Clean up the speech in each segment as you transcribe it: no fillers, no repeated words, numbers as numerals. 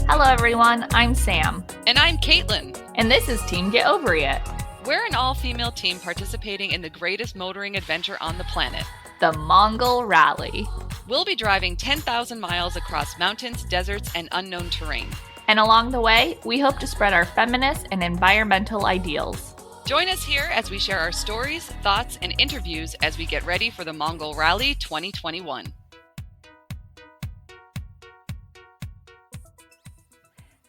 Hello everyone, I'm Sam. And I'm Kaitlyn. And this is Team Get Ovary It. We're an all-female team participating in the greatest motoring adventure on the planet, the Mongol Rally. We'll be driving 10,000 miles across mountains, deserts, and unknown terrain. And along the way, we hope to spread our feminist and environmental ideals. Join us here as we share our stories, thoughts, and interviews as we get ready for the Mongol Rally 2021.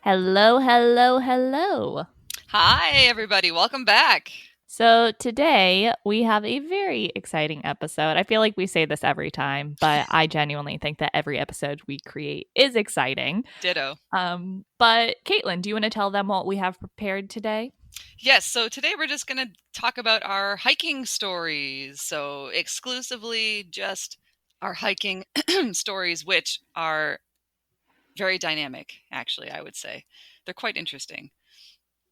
Hello, hello, hello. Hi, everybody. Welcome back. So today we have a very exciting episode. I feel like we say this every time, but I genuinely think that every episode we create is exciting. Ditto. But Kaitlyn, do you want to tell them what we have prepared today? Yes, so today we're just going to talk about our hiking stories. So exclusively just our hiking stories, which are very dynamic, actually, I would say. They're quite interesting.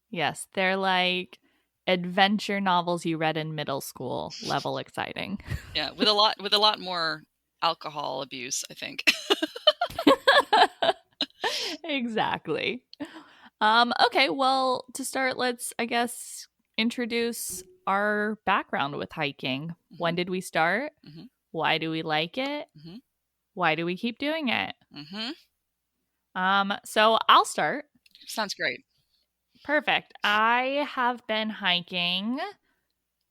Yes, they're like adventure novels you read in middle school level exciting. Yeah, with a lot more alcohol abuse, I think. Exactly. Okay, well, to start, let's, I guess, introduce our background with hiking. Mm-hmm. When did we start? Mm-hmm. Why do we like it? Mm-hmm. Why do we keep doing it? Mm-hmm. So I'll start. Sounds great. Perfect. I have been hiking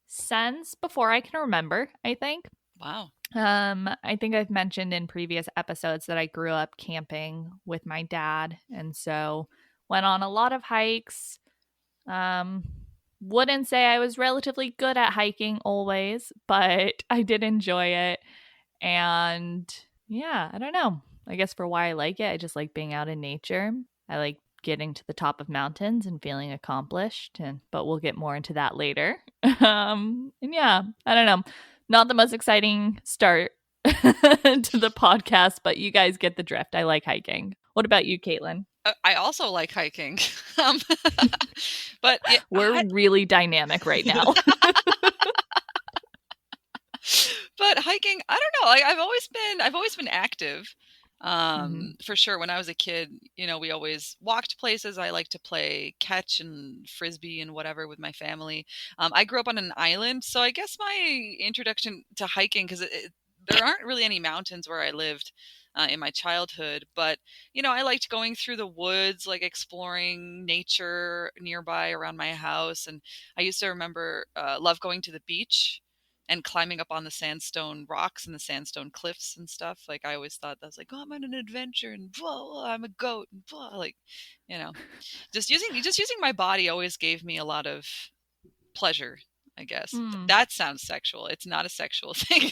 since before I can remember, I think. Wow. I think I've mentioned in previous episodes that I grew up camping with my dad, and so went on a lot of hikes. Wouldn't say I was relatively good at hiking always, but I did enjoy it. And yeah, I don't know. I guess for why I like it, I just like being out in nature. I like getting to the top of mountains and feeling accomplished, but we'll get more into that later. And yeah, I don't know. Not the most exciting start to the podcast, but you guys get the drift. I like hiking. What about you, Kaitlyn? I also like hiking. But we're really dynamic right now. But hiking, I don't know. I've always been active. For sure. When I was a kid, we always walked places. I like to play catch and frisbee and whatever with my family. I grew up on an island, so I guess my introduction to hiking, because there aren't really any mountains where I lived in my childhood, but I liked going through the woods, like exploring nature nearby around my house. And I used to love going to the beach and climbing up on the sandstone rocks and the sandstone cliffs and stuff. Like, I always thought that was like, oh, I'm on an adventure and blah, I'm a goat and blah, like, just using my body always gave me a lot of pleasure, I guess. That sounds sexual. It's not a sexual thing,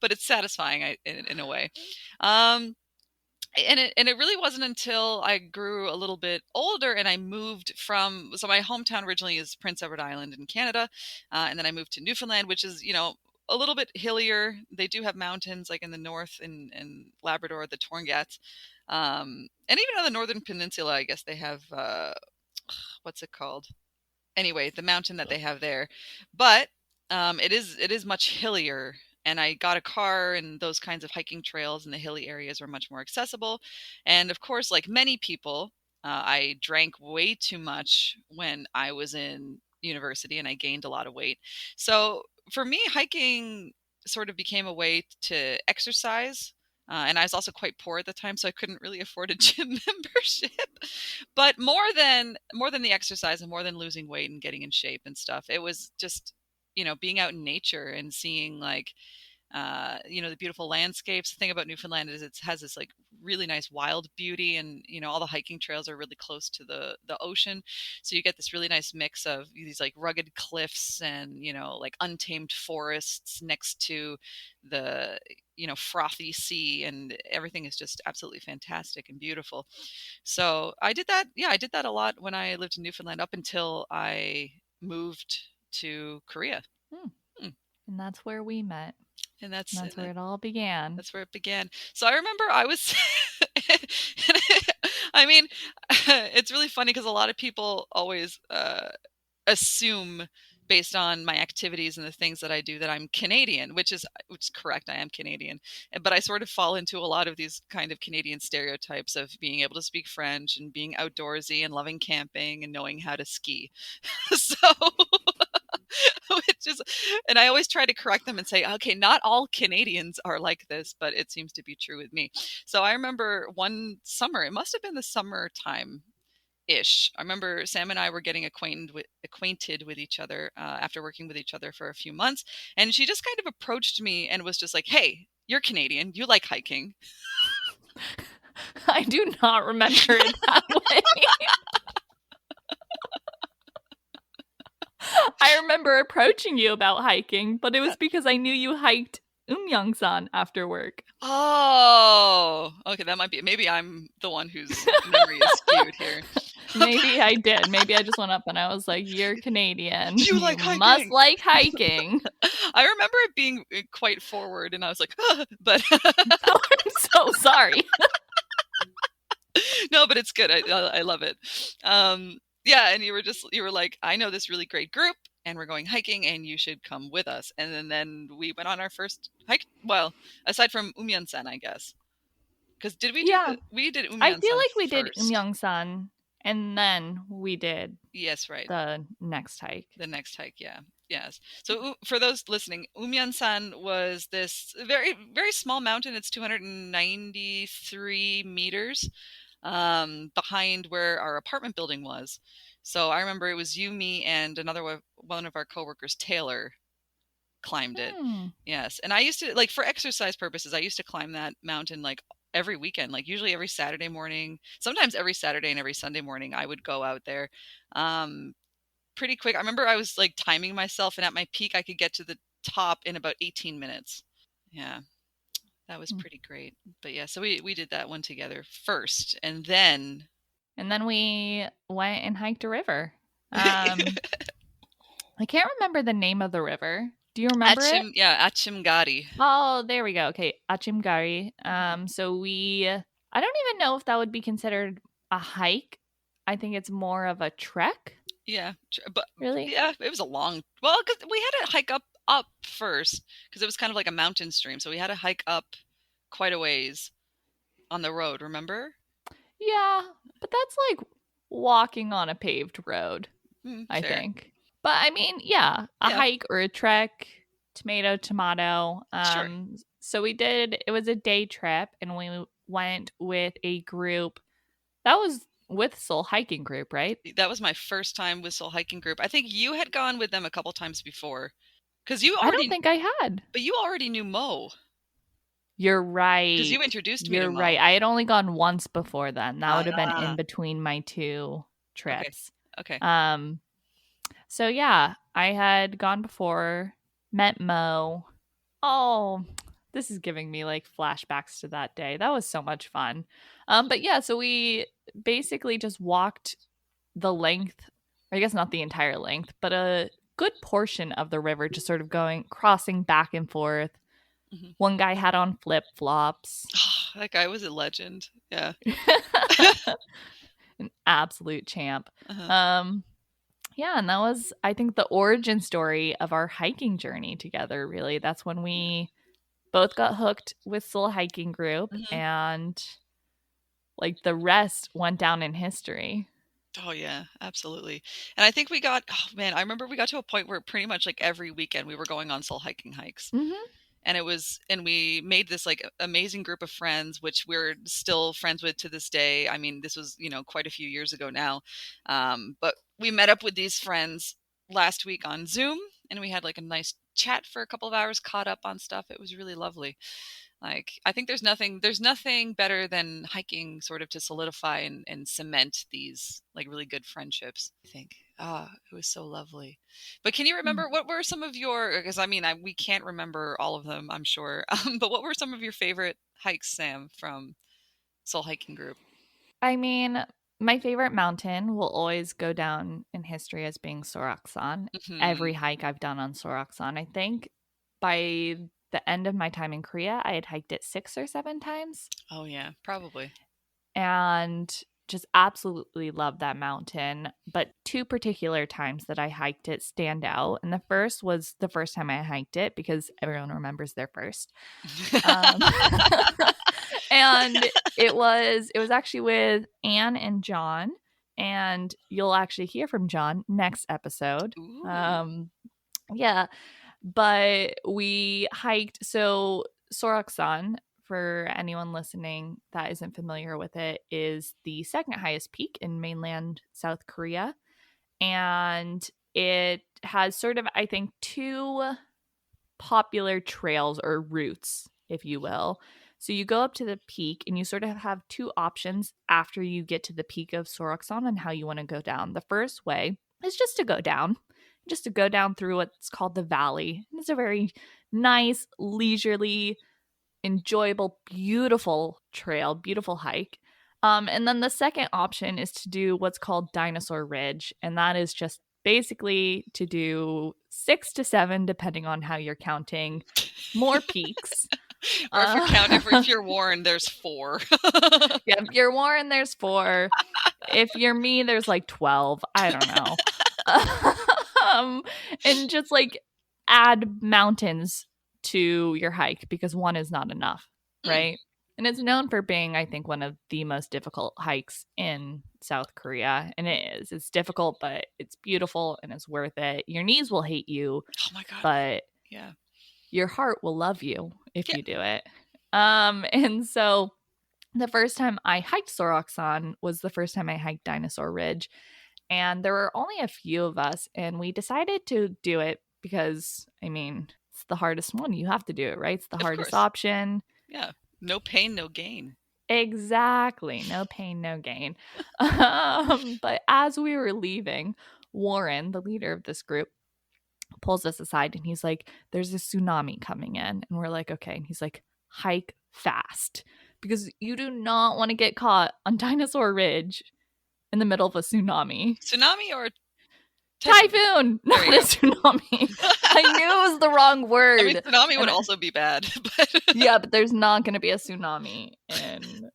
but it's satisfying in a way. And it really wasn't until I grew a little bit older and I moved so my hometown originally is Prince Edward Island in Canada. And then I moved to Newfoundland, which is, a little bit hillier. They do have mountains like in the north in Labrador, the Torngats. And even on the Northern Peninsula, I guess they have, what's it called? Anyway, the mountain that they have there. But it is much hillier. And I got a car, and those kinds of hiking trails in the hilly areas were much more accessible. And of course, like many people, I drank way too much when I was in university, and I gained a lot of weight. So for me, hiking sort of became a way to exercise. And I was also quite poor at the time, so I couldn't really afford a gym membership. But more than the exercise and more than losing weight and getting in shape and stuff, it was just being out in nature and seeing like, the beautiful landscapes. The thing about Newfoundland is it has this like really nice wild beauty, and all the hiking trails are really close to the ocean, so you get this really nice mix of these like rugged cliffs and like untamed forests next to the frothy sea, and everything is just absolutely fantastic and beautiful. So I did that a lot when I lived in Newfoundland up until I moved to Korea. And that's where we met. And that's where it all began. That's where it began. So I remember I was, I mean, it's really funny because a lot of people always assume based on my activities and the things that I do that I'm Canadian, which is correct. I am Canadian, but I sort of fall into a lot of these kind of Canadian stereotypes of being able to speak French and being outdoorsy and loving camping and knowing how to ski. So which is, and I always try to correct them and say, okay, not all Canadians are like this, but it seems to be true with me. So I remember one summer, it must have been the summertime ish. I remember Sam and I were getting acquainted with each other after working with each other for a few months, and she just kind of approached me and was just like, "Hey, you're Canadian. You like hiking." I do not remember it that way. I remember approaching you about hiking, but it was because I knew you hiked Umyangsan after work. Oh, okay, that might be. Maybe I'm the one whose memory is skewed here. Maybe I did. Maybe I just went up and I was like, "You're Canadian. You You like must hiking. like hiking." I remember it being quite forward, and I was like, but I'm so sorry. no, but it's good. I love it. Yeah, and you were like, I know this really great group, and we're going hiking, and you should come with us. And then we went on our first hike. Well, aside from Umyansan, I guess, because Yeah. we did I feel Umyansan like we did first. Umyangsan and then we did Yes, right. the next hike. The next hike, yeah. Yes. So for those listening, Umyansan was this very, very small mountain. It's 293 meters behind where our apartment building was. So I remember it was you, me, and one of our coworkers, Taylor, climbed it. Yes. And I used to, like, for exercise purposes, I used to climb that mountain like every weekend, like usually every Saturday morning, sometimes every Saturday and every Sunday morning, I would go out there. Um, Pretty quick. I remember I was like timing myself, and at my peak, I could get to the top in about 18 minutes. Yeah, that was pretty great. But yeah, so we did that one together first, and then we went and hiked a river. I can't remember the name of the river. Do you remember it? Achimgari. Oh, there we go. Okay, Achimgari. So I don't even know if that would be considered a hike. I think it's more of a trek. Yeah, but Really? yeah, it was a long. Well, because we had to hike up first because it was kind of like a mountain stream, so we had to hike up quite a ways on the road. Remember? Yeah, but that's like walking on a paved road, I Fair. think. But I mean, yeah, a Yeah. hike or a trek, tomato. Sure. So it was a day trip and we went with a group that was with Soul Hiking Group, right? That was my first time with Soul Hiking Group. I think you had gone with them a couple times before because I don't think I had. but you already knew Mo You're because right. you introduced me to You're Mo. right. I had only gone once before then. That would have been in Ah, between my two okay. trips. Okay. So yeah, I had gone before, met Mo. Oh, this is giving me like flashbacks to that day. That was so much fun. But yeah, so we basically just walked the length, I guess not the entire length, but a good portion of the river, just sort of crossing back and forth. Mhm. One guy had on flip flops. That guy was a legend. Yeah. An absolute champ. Uh-huh. Yeah, and that was, I think, the origin story of our hiking journey together, really. That's when we both got hooked with Soul Hiking Group, Mhm. and like the rest went down in history. Oh yeah, absolutely. And I think oh man, I remember we got to a point where pretty much like every weekend we were going on soul hiking hikes. Mm-hmm. And we made this like amazing group of friends, which we're still friends with to this day. I mean, this was, quite a few years ago now. But we met up with these friends last week on Zoom, and we had like a nice chat for a couple of hours, caught up on stuff. It was really lovely. Like, I think there's nothing better than hiking sort of to solidify and cement these like really good friendships. I think. It was so lovely. But can you remember what were some of your, because I mean, we can't remember all of them, I'm sure. But what were some of your favorite hikes, Sam, from Soul Hiking Group? I mean, my favorite mountain will always go down in history as being Soraksan. Hmm. Every hike I've done on Soraksan, I think by the end of my time in Korea, I had hiked it 6 or 7 times. Oh yeah, probably. And just absolutely love that mountain. But two particular times that I hiked it stand out. And the first was the first time I hiked it because everyone remembers their first. Um, and it was actually with Anne and John. And you'll actually hear from John next episode. Ooh. Yeah, but we hiked. So Soroksan, for anyone listening that isn't familiar with it, is the second highest peak in mainland South Korea. And it has sort of, I think, two popular trails or routes, if you will. So you go up to the peak and you sort of have two options after you get to the peak of Soroksan on how you want to go down. The first way is just to go down through what's called the valley. And it's a very nice, leisurely, enjoyable, beautiful trail, beautiful hike. And then the second option is to do what's called Dinosaur Ridge, and that is just basically to do 6 to 7, depending on how you're counting, more peaks. Or if you're counting, if you're Warren, there's 4. Yeah, if you're Warren, there's 4. If you're me, there's like 12. I don't know. And just like add mountains to your hike because one is not enough, right? And it's known for being, I think, one of the most difficult hikes in South Korea. And it is. It's difficult, but it's beautiful and it's worth it. Your knees will hate you, Oh my God. but Yeah. your heart will love you if Yeah. you do it. And so the first time I hiked Soroksan was the first time I hiked Dinosaur Ridge. And there were only a few of us, and we decided to do it because, I mean, it's the hardest one. You have to do it, right? It's the Of hardest course. option. Yeah. No pain, no gain. Exactly. No pain, no gain. But as we were leaving, Warren, the leader of this group, pulls us aside and he's like, there's a tsunami coming in. And we're like, okay. And he's like, hike fast because you do not want to get caught on Dinosaur Ridge in the middle of a tsunami. Tsunami or Typhoon, not a tsunami. I knew it was the wrong word. I mean, tsunami would also be bad. But yeah, but there's not going to be a tsunami in.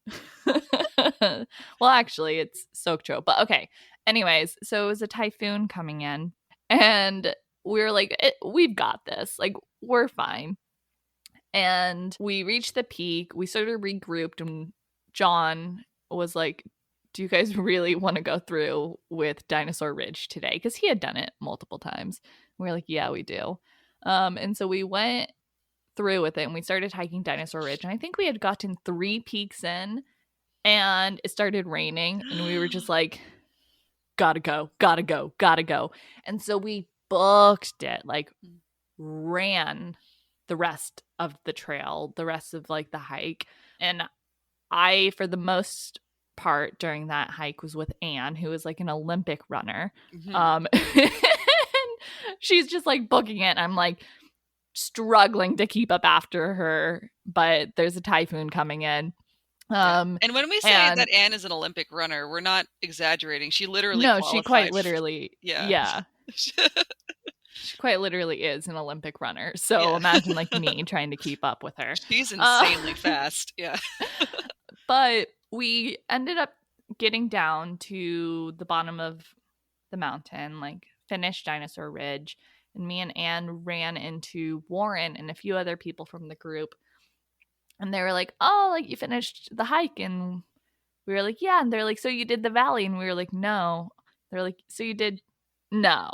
Well, actually, it's Sokcho. But okay. Anyways, so it was a typhoon coming in, and we were like, we've got this. Like, we're fine. And we reached the peak. We sort of regrouped, and John was like, do you guys really want to go through with Dinosaur Ridge today? Because he had done it multiple times. We were like, yeah, we do. And so we went through with it and we started hiking Dinosaur Ridge. And I think we had gotten 3 peaks in and it started raining. And we were just like, gotta go, gotta go, gotta go. And so we booked it, like ran the rest of the trail, the rest of like the hike. And I, for the most part during that hike, was with Anne, who is like an Olympic runner. And she's just like booking it. I'm like struggling to keep up after her, but there's a typhoon coming in. And when we say that Anne is an Olympic runner, we're not exaggerating. She literally qualified. She quite literally yeah. She quite literally is an Olympic runner. So imagine like me trying to keep up with her. She's insanely fast. Yeah. But we ended up getting down to the bottom of the mountain, like finished Dinosaur Ridge. And me and Anne ran into Warren and a few other people from the group. And they were like, oh, like you finished the hike. And we were like, yeah. And they're like, so you did the valley? And we were like, no. They're like, so you did? No.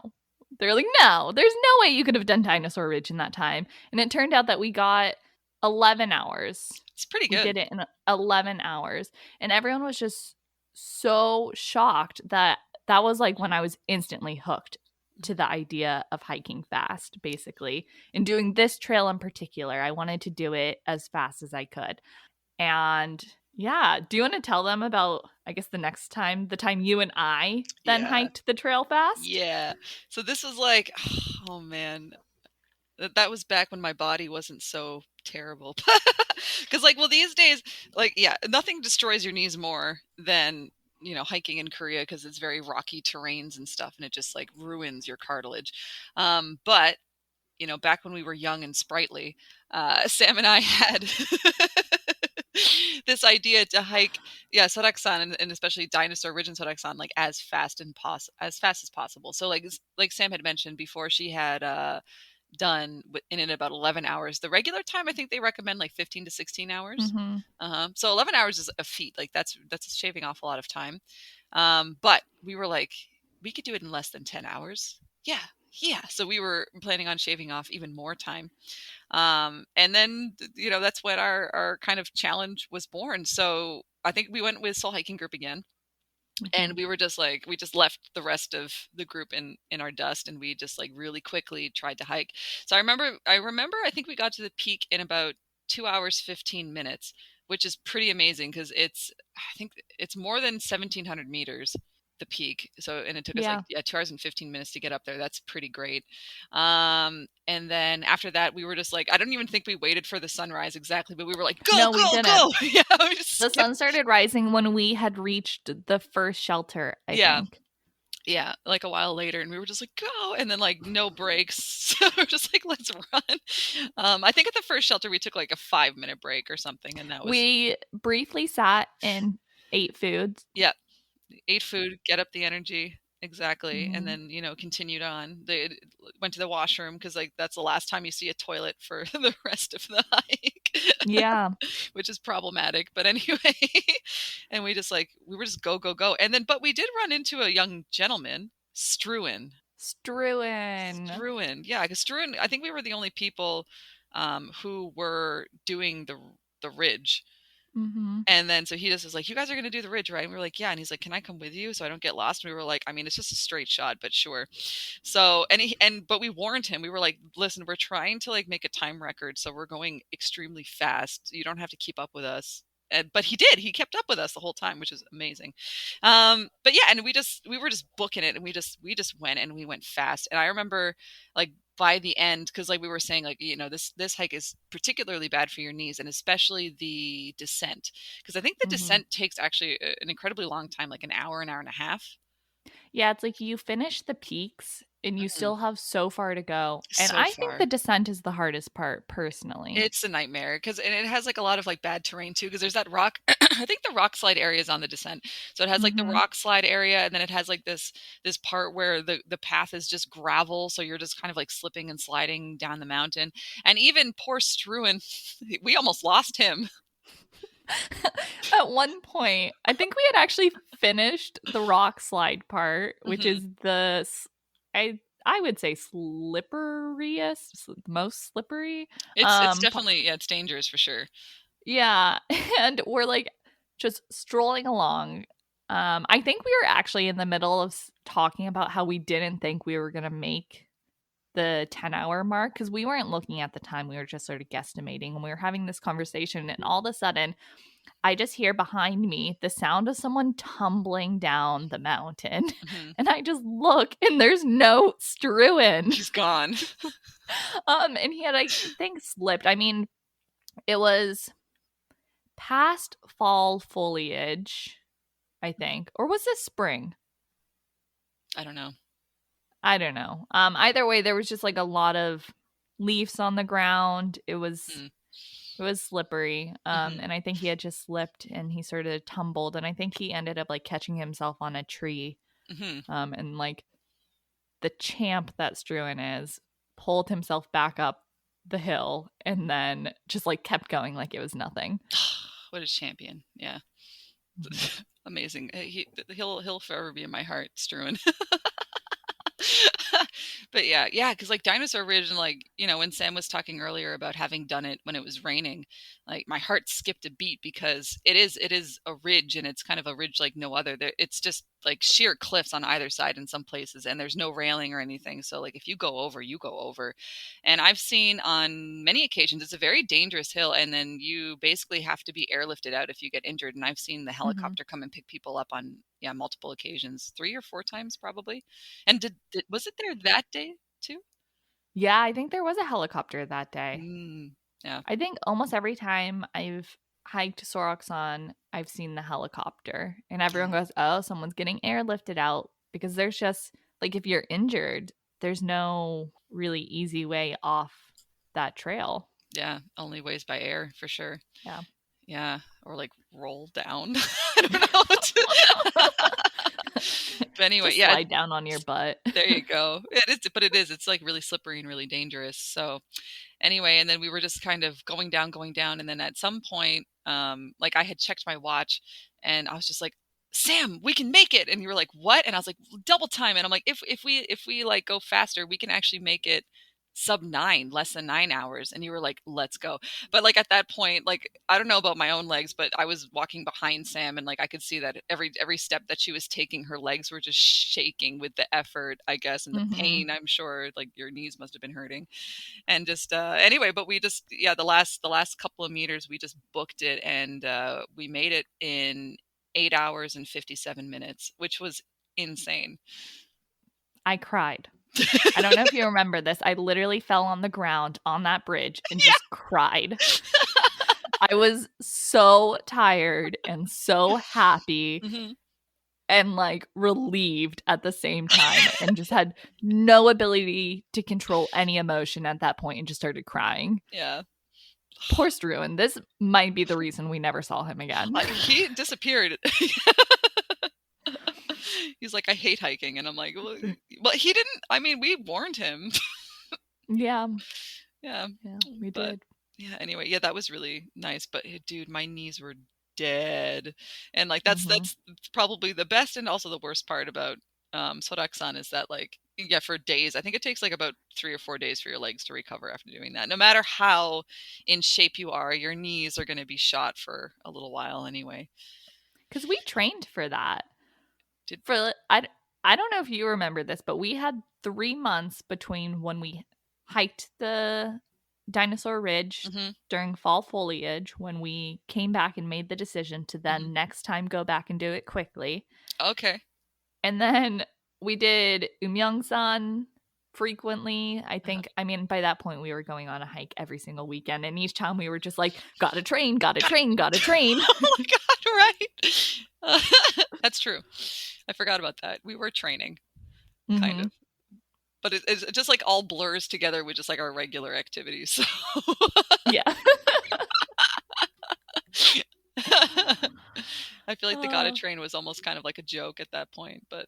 They're like, no, there's no way you could have done Dinosaur Ridge in that time. And it turned out that we got 11 hours. It's pretty good. We did it in 11 hours. And everyone was just so shocked that was like when I was instantly hooked to the idea of hiking fast, basically. And doing this trail in particular, I wanted to do it as fast as I could. And yeah, do you want to tell them about, I guess, the time you and I then hiked the trail fast? Yeah. So this was like, oh man, that was back when my body wasn't so terrible. Because like, well, these days, like, yeah, nothing destroys your knees more than, you know, hiking in Korea because it's very rocky terrains and stuff, and it just like ruins your cartilage. But you know, back when we were young and sprightly, Sam and I had this idea to hike, yeah, Soraksan, and especially Dinosaur Ridge and Soraksan, like as fast as possible. So like Sam had mentioned before, she had done in about 11 hours. The regular time, I think they recommend like 15 to 16 hours. Mm-hmm. So 11 hours is a feat. Like that's shaving off a lot of time. But we were like, we could do it in less than 10 hours. Yeah. Yeah. So we were planning on shaving off even more time. And then, that's when our kind of challenge was born. So I think we went with Soul Hiking Group again. Mm-hmm. And we were just like, we just left the rest of the group in our dust, and we just like really quickly tried to hike. So I remember I think we got to the peak in about 2 hours 15 minutes, which is pretty amazing because I think it's more than 1,700 meters, the peak. So, and it took us like, Yeah. yeah, 2 hours and 15 minutes to get up there. That's pretty great. And then after that, we were just like, I don't even think we waited for the sunrise exactly, but we were like, go, No, we go, didn't. go. Yeah, we just The sun started rising when we had reached the first shelter, I yeah. think. Yeah, like a while later, and we were just like, go, and then like no breaks. So we're just like, let's run. I think at the first shelter we took like a 5-minute break or something, and that was, We briefly sat and ate food. yeah, ate food, get up the energy. Exactly. And Mm-hmm. then, continued on. They went to the washroom because like that's the last time you see a toilet for the rest of the hike, Yeah. which is problematic. But anyway, and we were just go, go, go. And then, but we did run into a young gentleman, Struan. Struan. Struan, yeah, because Struan, I think we were the only people who were doing the ridge. Mm-hmm. And then so he just was like, "You guys are gonna do the ridge, right?" And we were like, "Yeah." And he's like, "Can I come with you so I don't get lost?" And we were like, "I mean, it's just a straight shot, but sure." So but we warned him. We were like, "Listen, we're trying to like make a time record, so we're going extremely fast. You don't have to keep up with us." But he did. He kept up with us the whole time, which is amazing. But yeah, and we were just booking it, and we just went, and we went fast. And I remember like by the end, because like we were saying, like, this hike is particularly bad for your knees, and especially the descent, because I think the Mm-hmm. descent takes actually an incredibly long time, like an hour and a half. Yeah, it's like you finish the peaks and you Mhm. still have so far to go. And So I think far. the descent is the hardest part, personally. It's a nightmare because it has like a lot of like bad terrain too. Because there's that rock. I think the rock slide area is on the descent, so it has like the Mm-hmm. rock slide area, and then it has like this part where the path is just gravel, so you're just kind of like slipping and sliding down the mountain. And even poor Struan, we almost lost him. At one point, I think we had actually finished the rock slide part, which Hmm. is I would say slipperiest, most slippery. It's Pa definitely, yeah, it's dangerous for sure. Yeah, and we're, like, just strolling along. I think we were actually in the middle of talking about how we didn't think we were gonna make the 10-hour mark because we weren't looking at the time, we were just sort of guesstimating, and we were having this conversation, and all of a sudden, I just hear behind me the sound of someone tumbling down the mountain, Hmm. and I just look, and there's no Struan. He's gone. And he had, I think, slipped. I mean, it was past fall foliage, I think. Or was this spring? I don't know. I don't know. Either way, there was just like a lot of leaves on the ground. It was slippery. Mm-hmm. And I think he had just slipped and he sort of tumbled. And I think he ended up like catching himself on a tree. Hmm. And like the champ that Struan is pulled himself back up the hill and then just like kept going like it was nothing. What a champion! Yeah, Mhm. amazing. He'll forever be in my heart, Struan. But yeah, because like Dinosaur Ridge, and like, when Sam was talking earlier about having done it when it was raining, like my heart skipped a beat because it is a ridge, and it's kind of a ridge like no other. It's just like sheer cliffs on either side in some places, and there's no railing or anything. So like if you go over, you go over. And I've seen on many occasions it's a very dangerous hill, and then you basically have to be airlifted out if you get injured. And I've seen the Mhm. helicopter come and pick people up on, yeah, multiple occasions, 3 or 4 times probably. And was it there that day too? Yeah, I think there was a helicopter that day. Mm, yeah, I think almost every time I've hiked Soroksan, I've seen the helicopter, and everyone yeah, goes, "Oh, someone's getting airlifted out," because there's just like if you're injured, there's no really easy way off that trail. yeah. Only ways by air for sure. Yeah. Yeah, or like roll down. I don't know what to but anyway, Just yeah, slide down on your butt. there you go. It is, but it is. It's like really slippery and really dangerous. So anyway, and then we were just kind of going down, and then at some point, like I had checked my watch, and I was just like, "Sam, we can make it!" And you were like, "What?" And I was like, "Double time!" And I'm like, "If we like go faster, we can actually make it sub 9, less than 9 hours." And you were like, "Let's go!" But like at that point, like I don't know about my own legs, but I was walking behind Sam, and like I could see that every step that she was taking, her legs were just shaking with the effort, I guess, and the Mm-hmm. pain. I'm sure, like your knees must have been hurting and just anyway, but we just yeah the last couple of meters we just booked it, and we made it in 8 hours and 57 minutes, which was insane. I cried. I don't know if you remember this. I literally fell on the ground on that bridge and just cried. I was so tired and so happy Hmm. and like relieved at the same time and just had no ability to control any emotion at that point and just started crying. Yeah. Poor Struan. This might be the reason we never saw him again. He disappeared. He's like, I hate hiking, and I'm like, well, he didn't. I mean, we warned him. Yeah. Yeah, Yeah, we but did. yeah, anyway, yeah, that was really nice, but dude, my knees were dead. And like Mhm. that's probably the best and also the worst part about Soraksan is that like yeah, for days, I think it takes like about 3 or 4 days for your legs to recover after doing that. No matter how in shape you are, your knees are going to be shot for a little while anyway. Cuz we trained for that. Did For I don't know if you remember this, but we had 3 months between when we hiked the Dinosaur Ridge Mhm. during fall foliage, when we came back and made the decision to Mhm. then next time go back and do it quickly. Okay. And then we did Umyeongsan frequently. I Uh-huh. think, I mean, by that point, we were going on a hike every single weekend. And each time we were just like, gotta train, gotta Got train, gotta it. train. Oh my god, right. That's true. I forgot about that. We were training kind Hmm. of. But it's just like all blurs together with just like our regular activities. So Yeah. I feel like the gotta Uh, train was almost kind of like a joke at that point. But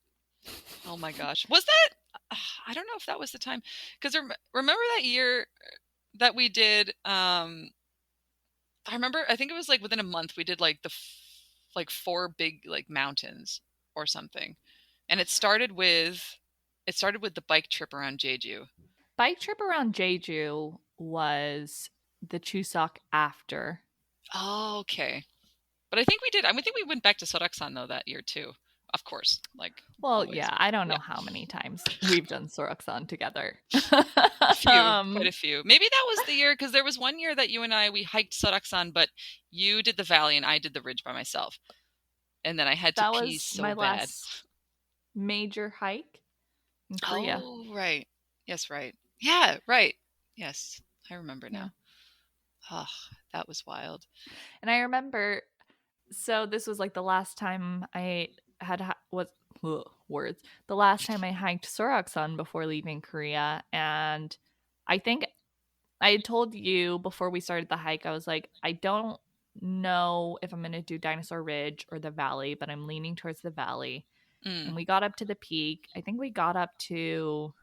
oh my gosh, was that? I don't know if that was the time because remember that year that we did. I remember. I think it was like within a month we did like like 4 big like mountains or something, and it started with the bike trip around Jeju. Bike trip around Jeju was the Chuseok after. Oh, okay. But I think we did. I think we went back to Soraksan though that year too. Of course, like Well, always. yeah, I don't Yeah, know how many times we've done Soroksan together. a few, quite um, a few. Maybe that was the year because there was one year that you and I we hiked Soraksan, but you did the valley and I did the ridge by myself, and then I had to that pee was my so bad. last major hike in Korea. Oh, right. Yes, right. Yeah, right. Yes, I remember Yeah. now. Oh, that was wild. And I remember, so this was like the last time I had was words. The last time I hiked Soroksan before leaving Korea, and I think I had told you before we started the hike, I was like, I don't know if I'm going to do Dinosaur Ridge or the valley, but I'm leaning towards the valley. And Mm, we got up to the peak. I think we got up to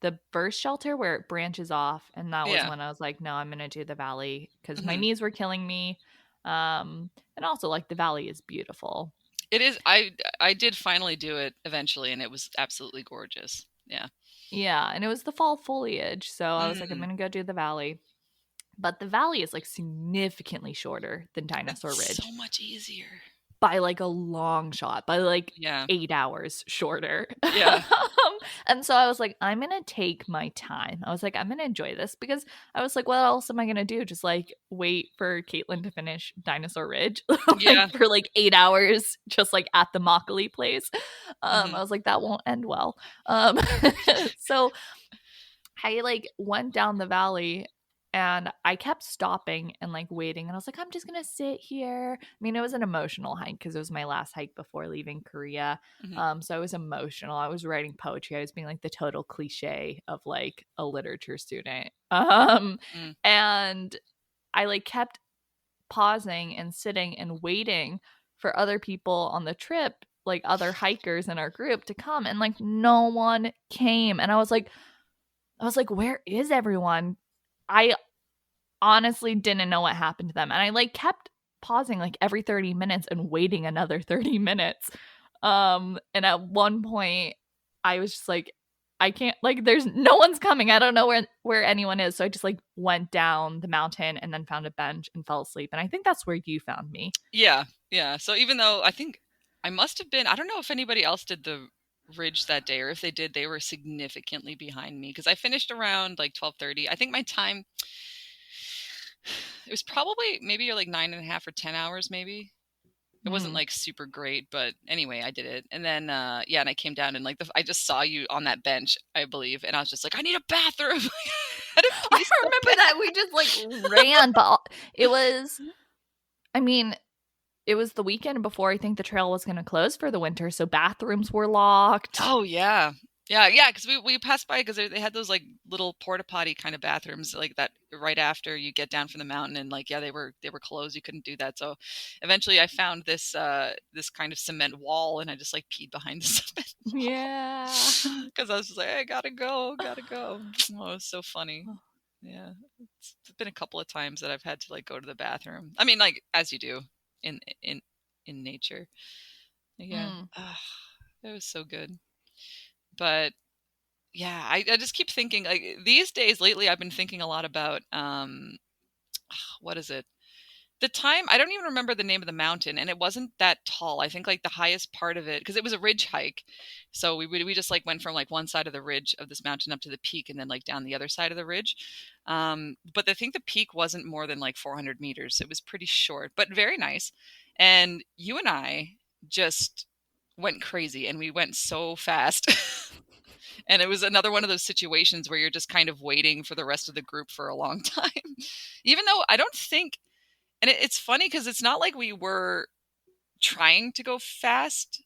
the burst shelter where it branches off. And that was yeah. when I was like, no, I'm going to do the valley because my Hmm. knees were killing me. And also, like, the valley is beautiful. It is. I did finally do it eventually, and it was absolutely gorgeous. Yeah. Yeah. And it was the fall foliage. So I was like, I'm Mm, going to go do the valley. But the valley is like significantly shorter than Dinosaur it's so Ridge much easier. by like a long shot, by like Yeah. 8 hours shorter. Yeah. And so I was like, I'm gonna take my time. I was like, I'm gonna enjoy this because I was like, what else am I gonna do? Just like wait for Kaitlyn to finish Dinosaur Ridge, like Yeah. for like 8 hours, just like at the Makali place. Hmm. I was like, that won't end well. So I like went down the valley and I kept stopping and like waiting. And I was like, I'm just going to sit here. I mean, it was an emotional hike because it was my last hike before leaving Korea. Hmm. So I was emotional. I was writing poetry. I was being like the total cliche of like a literature student. Mm. And I like kept pausing and sitting and waiting for other people on the trip, like other hikers in our group, to come, and like no one came. And I was like, where is everyone? I honestly didn't know what happened to them. And I like kept pausing like every 30 minutes and waiting another 30 minutes. And at one point I was just like, I can't, like, there's no one's coming. I don't know where anyone is. So I just like went down the mountain and then found a bench and fell asleep. And I think that's where you found me. Yeah. Yeah. So even though I think I must have been, I don't know if anybody else did the ridge that day, or if they did, they were significantly behind me, because I finished around like 12:30. I think my time, it was probably maybe like 9.5 or 10 hours, maybe. It wasn't like super great, but anyway, I did it. And then, yeah, and I came down and like, I just saw you on that bench, I believe. And I was just like, I need a bathroom. I remember that we just like ran, but it was, I mean, it was the weekend before I think the trail was going to close for the winter. So bathrooms were locked. Oh, yeah. Yeah, because we passed by, because they had those like little porta potty kind of bathrooms like that right after you get down from the mountain, and like, yeah, they were closed. You couldn't do that. So eventually I found this this kind of cement wall, and I just like peed behind the cement wall. Yeah. Because I was just like, I gotta go. Oh, it was so funny. Yeah, it's been a couple of times that I've had to like go to the bathroom. I mean, like, as you do in nature. Yeah. It was so good. But yeah, I just keep thinking, like, these days lately I've been thinking a lot about what is it? The time, I don't even remember the name of the mountain, and it wasn't that tall. I think like the highest part of it, because it was a ridge hike. So we just like went from like one side of the ridge of this mountain up to the peak, and then like down the other side of the ridge. But I think the peak wasn't more than like 400 meters. It was pretty short, but very nice. And you and I just went crazy, and we went so fast. And it was another one of those situations where you're just kind of waiting for the rest of the group for a long time. Even though I don't think, and it's funny because it's not like we were trying to go fast.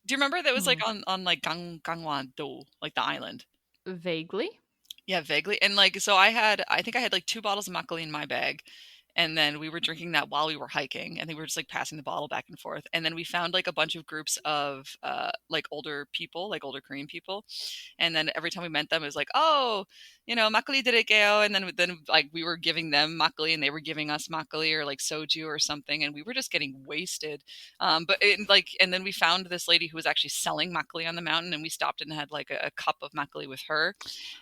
Do you remember that was like on like Gangwon-do, like the island? Vaguely. Yeah, vaguely. And like, so I think I had like 2 bottles of makgeolli in my bag. And then we were drinking that while we were hiking, and they were just like passing the bottle back and forth. And then we found like a bunch of groups of like older people, like older Korean people. And then every time we met them, it was like, oh, makgeolli 드릴게요. And then like we were giving them makgeolli, and they were giving us makgeolli or like soju or something, and we were just getting wasted. And then we found this lady who was actually selling makgeolli on the mountain, and we stopped and had like a cup of makgeolli with her.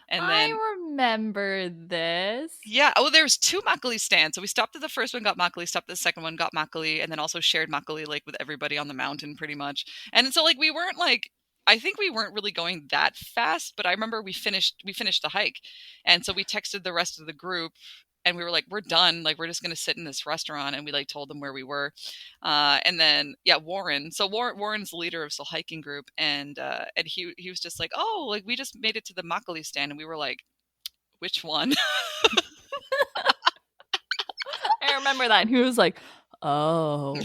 And then I remember this. yeah. Oh, there was 2 makgeolli stands. So we stopped at the first one, got makgeolli, stopped at the second one, got makgeolli, and then also shared makgeolli like with everybody on the mountain pretty much. And so like we weren't like, I think we weren't really going that fast, but I remember we finished the hike. And so we texted the rest of the group, and we were like, we're done. Like, we're just going to sit in this restaurant. And we like told them where we were. And then, yeah, Warren. So Warren's the leader of Soul Hiking Group. And he was just like, oh, like we just made it to the makgeolli stand. And we were like, which one? I remember that. And he was like, oh.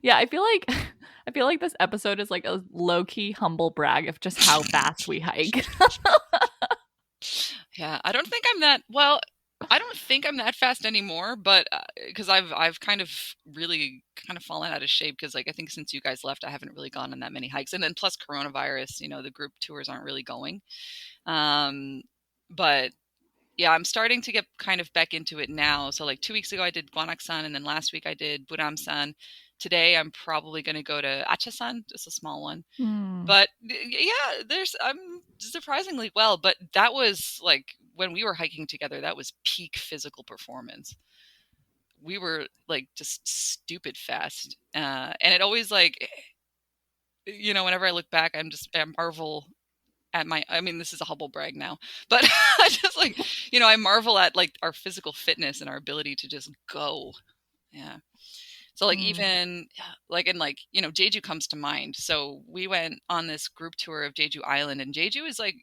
Yeah, I feel like this episode is like a low-key humble brag of just how fast we hike. Yeah, I don't think I'm that fast anymore, but because I've kind of really kind of fallen out of shape, because like I think since you guys left, I haven't really gone on that many hikes, and then plus coronavirus, the group tours aren't really going. But yeah, I'm starting to get kind of back into it now. So like 2 weeks ago I did Gwanaksan, and then last week I did Buramsan. Today I'm probably going to go to Achasan, just a small one. But yeah, I'm surprisingly well, but that was like when we were hiking together, that was peak physical performance. We were like just stupid fast. And it always like, whenever I look back, I marvel at I mean, this is a humble brag now, but I just like, I marvel at like our physical fitness and our ability to just go. Yeah. So like even like, and like, Jeju comes to mind. So we went on this group tour of Jeju Island, and Jeju is like,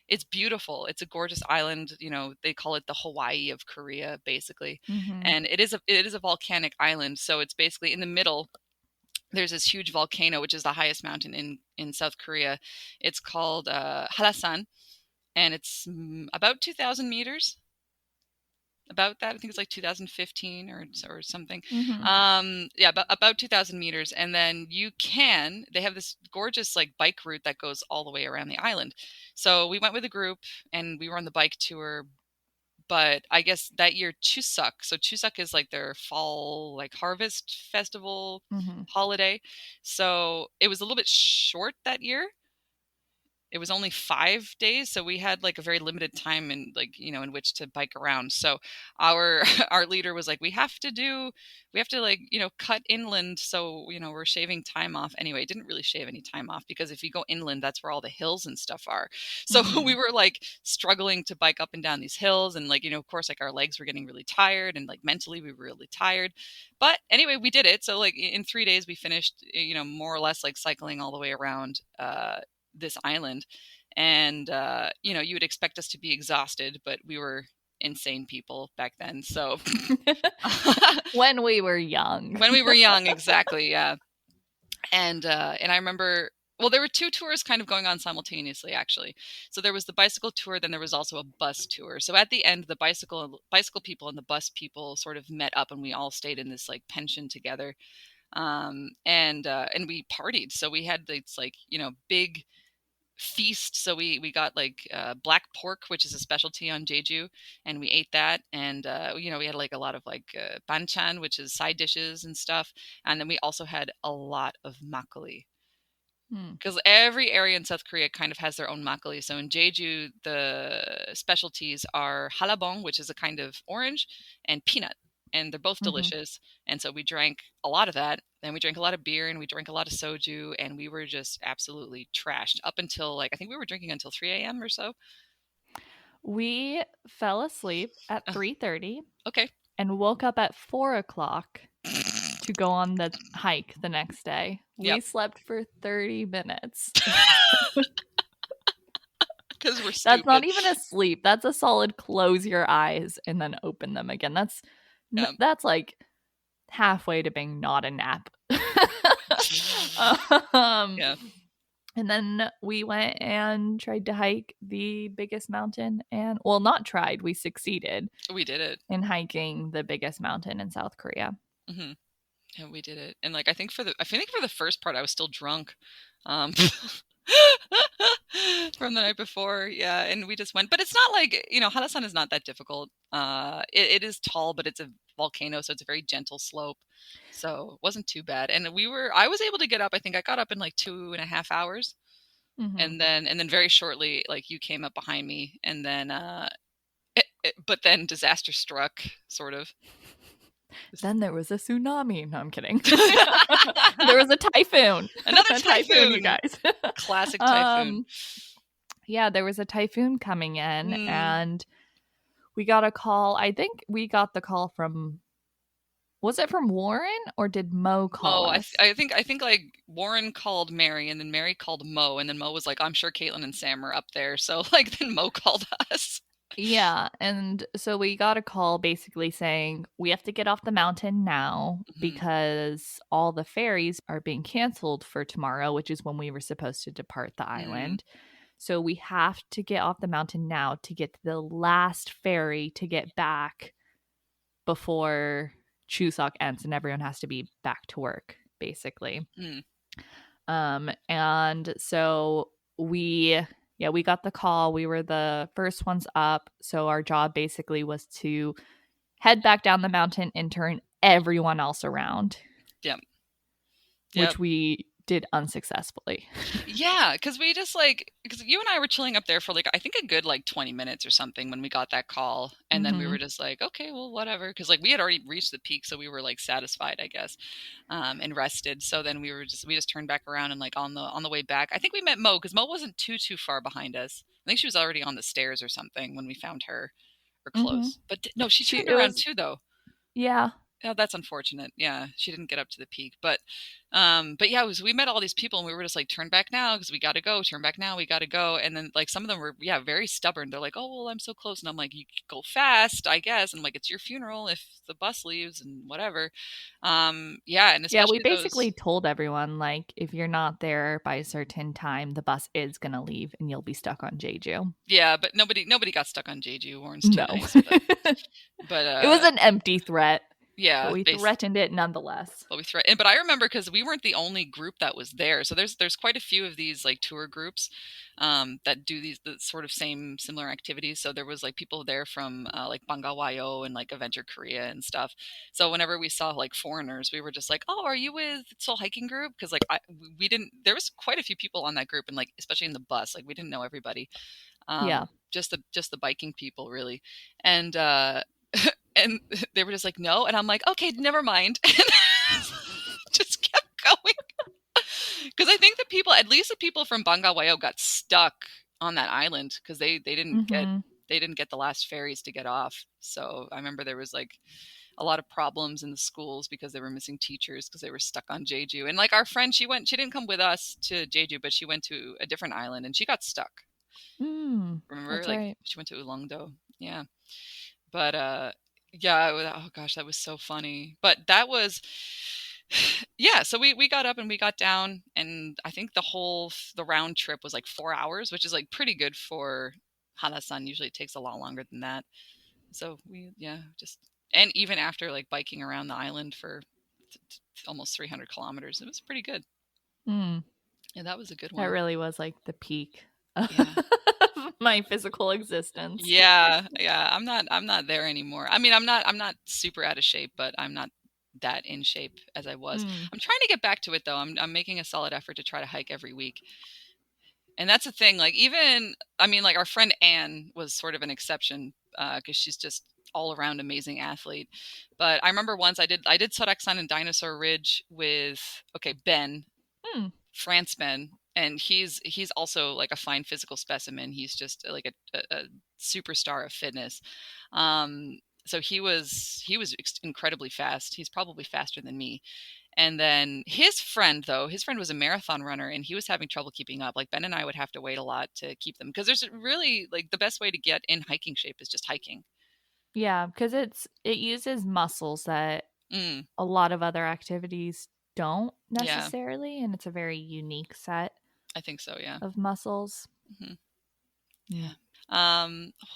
it's beautiful. It's a gorgeous island. They call it the Hawaii of Korea, basically. And it is a volcanic island. So it's basically in the middle. There's this huge volcano, which is the highest mountain in South Korea. It's called Halasan. and it's about 2,000 meters. About that, I think it's like 2015 or something. Mm-hmm. Yeah, about 2,000 meters, and then they have this gorgeous like bike route that goes all the way around the island. So we went with a group, and we were on the bike tour. But I guess that year Chuseok. So Chuseok is like their fall like harvest festival Mm-hmm. holiday. So it was a little bit short that year. It was only 5 days, so we had like a very limited time in like in which to bike around. So our our leader was like, we have to like cut inland, so we're shaving time off. Anyway, it didn't really shave any time off, because if you go inland, that's where all the hills and stuff are. So Mm-hmm. we were like struggling to bike up and down these hills, and like of course, like our legs were getting really tired, and like mentally we were really tired. But anyway, we did it. So like in 3 days we finished more or less like cycling all the way around this island. And you would expect us to be exhausted, but we were insane people back then. So When we were young. when we were young, exactly, yeah. And I remember, well, there were two tours kind of going on simultaneously, actually. So there was the bicycle tour, then there was also a bus tour. So at the end, the bicycle people and the bus people sort of met up, and we all stayed in this like pension together. And we partied. So we had this like big feast. So we got like black pork, which is a specialty on Jeju, and we ate that. And we had like a lot of like banchan, which is side dishes and stuff. And then we also had a lot of makgeolli, Hmm. because every area in South Korea kind of has their own makgeolli. So in Jeju, the specialties are halabong, which is a kind of orange, and peanut, and they're both Mm-hmm. delicious. And so we drank a lot of that. Then we drank a lot of beer, and we drank a lot of soju, and we were just absolutely trashed up until like I think we were drinking until 3 a.m. or so. We fell asleep at Uh, 3:30 okay. and woke up at 4 o'clock to go on the hike the next day. We Yep. slept for 30 minutes. Because we're That's not stupid. even a sleep. That's a solid close your eyes and then open them again. Um, That's like halfway to being not a nap. um, yeah, and then we went and tried to hike the biggest mountain, and well, not tried, we succeeded we did it. in hiking the biggest mountain in South Korea. Hmm. Yeah, we did it. And like I think for the first part I was still drunk. From the night before. Yeah, and we just went. But it's not like, Halasan is not that difficult. It is tall, but it's a volcano, so it's a very gentle slope. So it wasn't too bad. And I was able to get up. I think I got up in like 2.5 hours. Mm-hmm. And then very shortly, like you came up behind me, and then but then disaster struck, sort of. Then there was a tsunami. No, I'm kidding. There was a typhoon. Another A typhoon, you typhoon. guys. Classic typhoon. Yeah, there was a typhoon coming in, Mm. and we got a call. I think we got the call from, was it from Warren or did Mo call Mo, us? I think like Warren called Mary, and then Mary called Mo, and then Mo was like, "I'm sure Caitlin and Sam are up there." So like then Mo called us. Yeah, and so we got a call basically saying we have to get off the mountain now Hmm. because all the ferries are being canceled for tomorrow, which is when we were supposed to depart the Mm. island. So we have to get off the mountain now to get to the last ferry to get back before Chuseok ends and everyone has to be back to work, basically. Mm. And so we got the call. We were the first ones up. So our job basically was to head back down the mountain and turn everyone else around, Yep. Yep. which we did unsuccessfully. Yeah, because we just like because you and I were chilling up there for like I think a good like 20 minutes or something when we got that call, and then we Mm-hmm. were just like, okay, well, whatever, because like we had already reached the peak, so we were like satisfied, I guess, and rested. So then we just turned back around, and like on the way back, I think we met Mo, because Mo wasn't too far behind us. I think she was already on the stairs or something when we found her, or Mm-hmm. close. But no, she turned It around was, too, though. yeah. Oh, that's unfortunate. Yeah, she didn't get up to the peak, but yeah, we met all these people, and we were just like, turn back now because we got to go. Turn back now, we got to go. And then like some of them were, yeah, very stubborn. They're like, oh well, I'm so close, and I'm like, you could go fast, I guess. And I'm like, it's your funeral if the bus leaves and whatever. Yeah, and Yeah, we especially basically those. told everyone, like, if you're not there by a certain time, the bus is gonna leave and you'll be stuck on Jeju. Yeah, but nobody got stuck on Jeju. Warren's too No. nice, but It was an empty threat, but yeah, we threatened it nonetheless. But we threatened, but I remember because we weren't the only group that was there. So there's quite a few of these like tour groups that do the sort of similar activities. So there was like people there from like Bangawayo and like Adventure Korea and stuff. So whenever we saw like foreigners, we were just like, oh, are you with Soul Hiking Group? Because like we didn't. There was quite a few people on that group, and like especially in the bus, like we didn't know everybody. Yeah. Just the biking people really, and and they were just like no, and I'm like okay, never mind. Just kept going because I think the people, at least the people from Bangawayo, got stuck on that island because they didn't get Mm-hmm. the last ferries to get off. So I remember there was like a lot of problems in the schools because they were missing teachers because they were stuck on Jeju. And like our friend, she didn't come with us to Jeju, but she went to a different island and she got stuck. Remember, That's like right. she went to Ulongdo. Yeah, but yeah, oh gosh, that was so funny. But that was yeah, so we got up and we got down, and I think the round trip was like 4 hours, which is like pretty good for Hanasan. Usually it takes a lot longer than that. So we, yeah, just, and even after like biking around the island for almost 300 kilometers, it was pretty good. Mm. Yeah, that was a good That one. really was like the peak of Yeah. my physical existence. Yeah, I'm not there anymore. I mean, I'm not super out of shape, but I'm not that in shape as I was. Mm. I'm trying to get back to it though. I'm making a solid effort to try to hike every week. And that's the thing, like even I mean like our friend Anne was sort of an exception because she's just all around amazing athlete. But I remember once I did Soraksan and Dinosaur Ridge with okay, Ben, Mm. France Ben, and he's also like a fine physical specimen. He's just like a superstar of fitness. So he was incredibly fast. He's probably faster than me. And then his friend was a marathon runner and he was having trouble keeping up. Like Ben and I would have to wait a lot to keep them because there's really like the best way to get in hiking shape is just hiking. Yeah, because it uses muscles that Mm, a lot of other activities don't yeah, necessarily, and it's a very unique set I think so. Yeah. of muscles. Hmm. Mm. Yeah.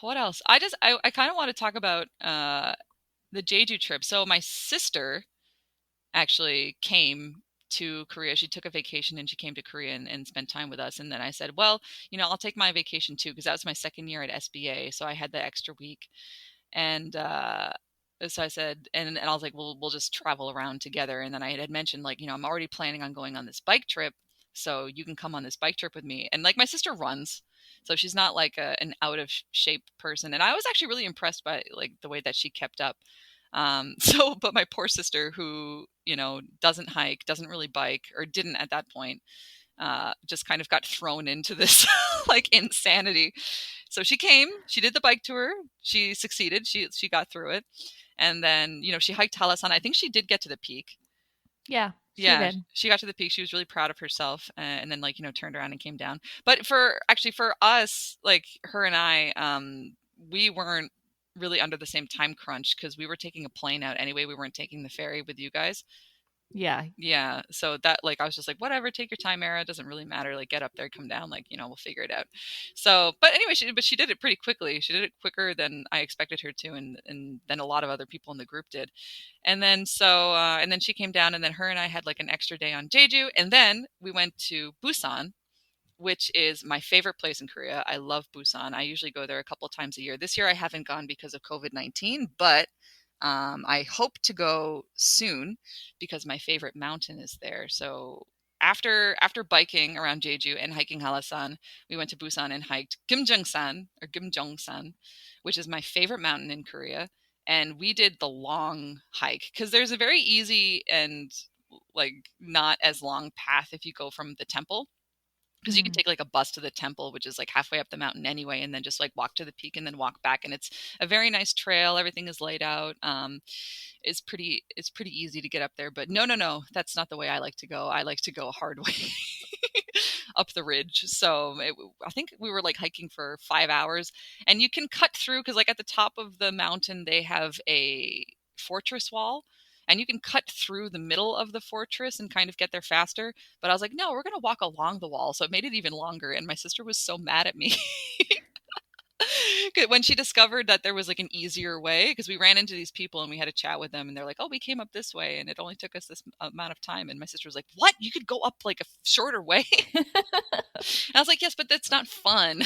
What else? I kind of want to talk about the Jeju trip. So my sister actually came to Korea. She took a vacation and she came to Korea and spent time with us. And then I said, well, I'll take my vacation too, because that was my second year at SBA. So I had the extra week. And so I said, and I was like, well, we'll just travel around together. And then I had mentioned, like, I'm already planning on going on this bike trip. So you can come on this bike trip with me. And like my sister runs. So she's not like an out of shape person. And I was actually really impressed by like the way that she kept up. But my poor sister who, doesn't hike, doesn't really bike, or didn't at that point, just kind of got thrown into this like insanity. So she came, she did the bike tour, she succeeded, she got through it, and then she hiked Halasan. I think she did get to the peak. Yeah, she Yeah, did. she got to the peak. She was really proud of herself, and then like turned around and came down. But for us, like her and I, we weren't really under the same time crunch because we were taking a plane out anyway. We weren't taking the ferry with you guys. Yeah. Yeah, so that like I was just like, whatever, take your time, Era. It doesn't really matter. Like, get up there, come down. Like, we'll figure it out. So, but anyway, she did it pretty quickly. She did it quicker than I expected her to, and then a lot of other people in the group did. And then and then she came down, and then her and I had like an extra day on Jeju, and then we went to Busan, which is my favorite place in Korea. I love Busan. I usually go there a couple times a year. This year I haven't gone because of COVID-19, but I hope to go soon because my favorite mountain is there. So after biking around Jeju and hiking Halasan, we went to Busan and hiked Gimjeongsan, which is my favorite mountain in Korea. And we did the long hike because there's a very easy and like not as long path if you go from the temple because you can take like a bus to the temple, which is like halfway up the mountain anyway, and then just like walk to the peak and then walk back. And it's a very nice trail. Everything is laid out. It's pretty easy to get up there. But no, that's not the way I like to go. I like to go a hard way up the ridge. So I think we were like hiking for 5 hours, and you can cut through because like at the top of the mountain they have a fortress wall, and you can cut through the middle of the fortress and kind of get there faster. But I was like, no, we're going to walk along the wall. So it made it even longer. And my sister was so mad at me when she discovered that there was like an easier way, because we ran into these people and we had a chat with them and they're like, oh, we came up this way and it only took us this amount of time. And my sister was like, what? You could go up like a shorter way? And I was like, yes, but that's not fun.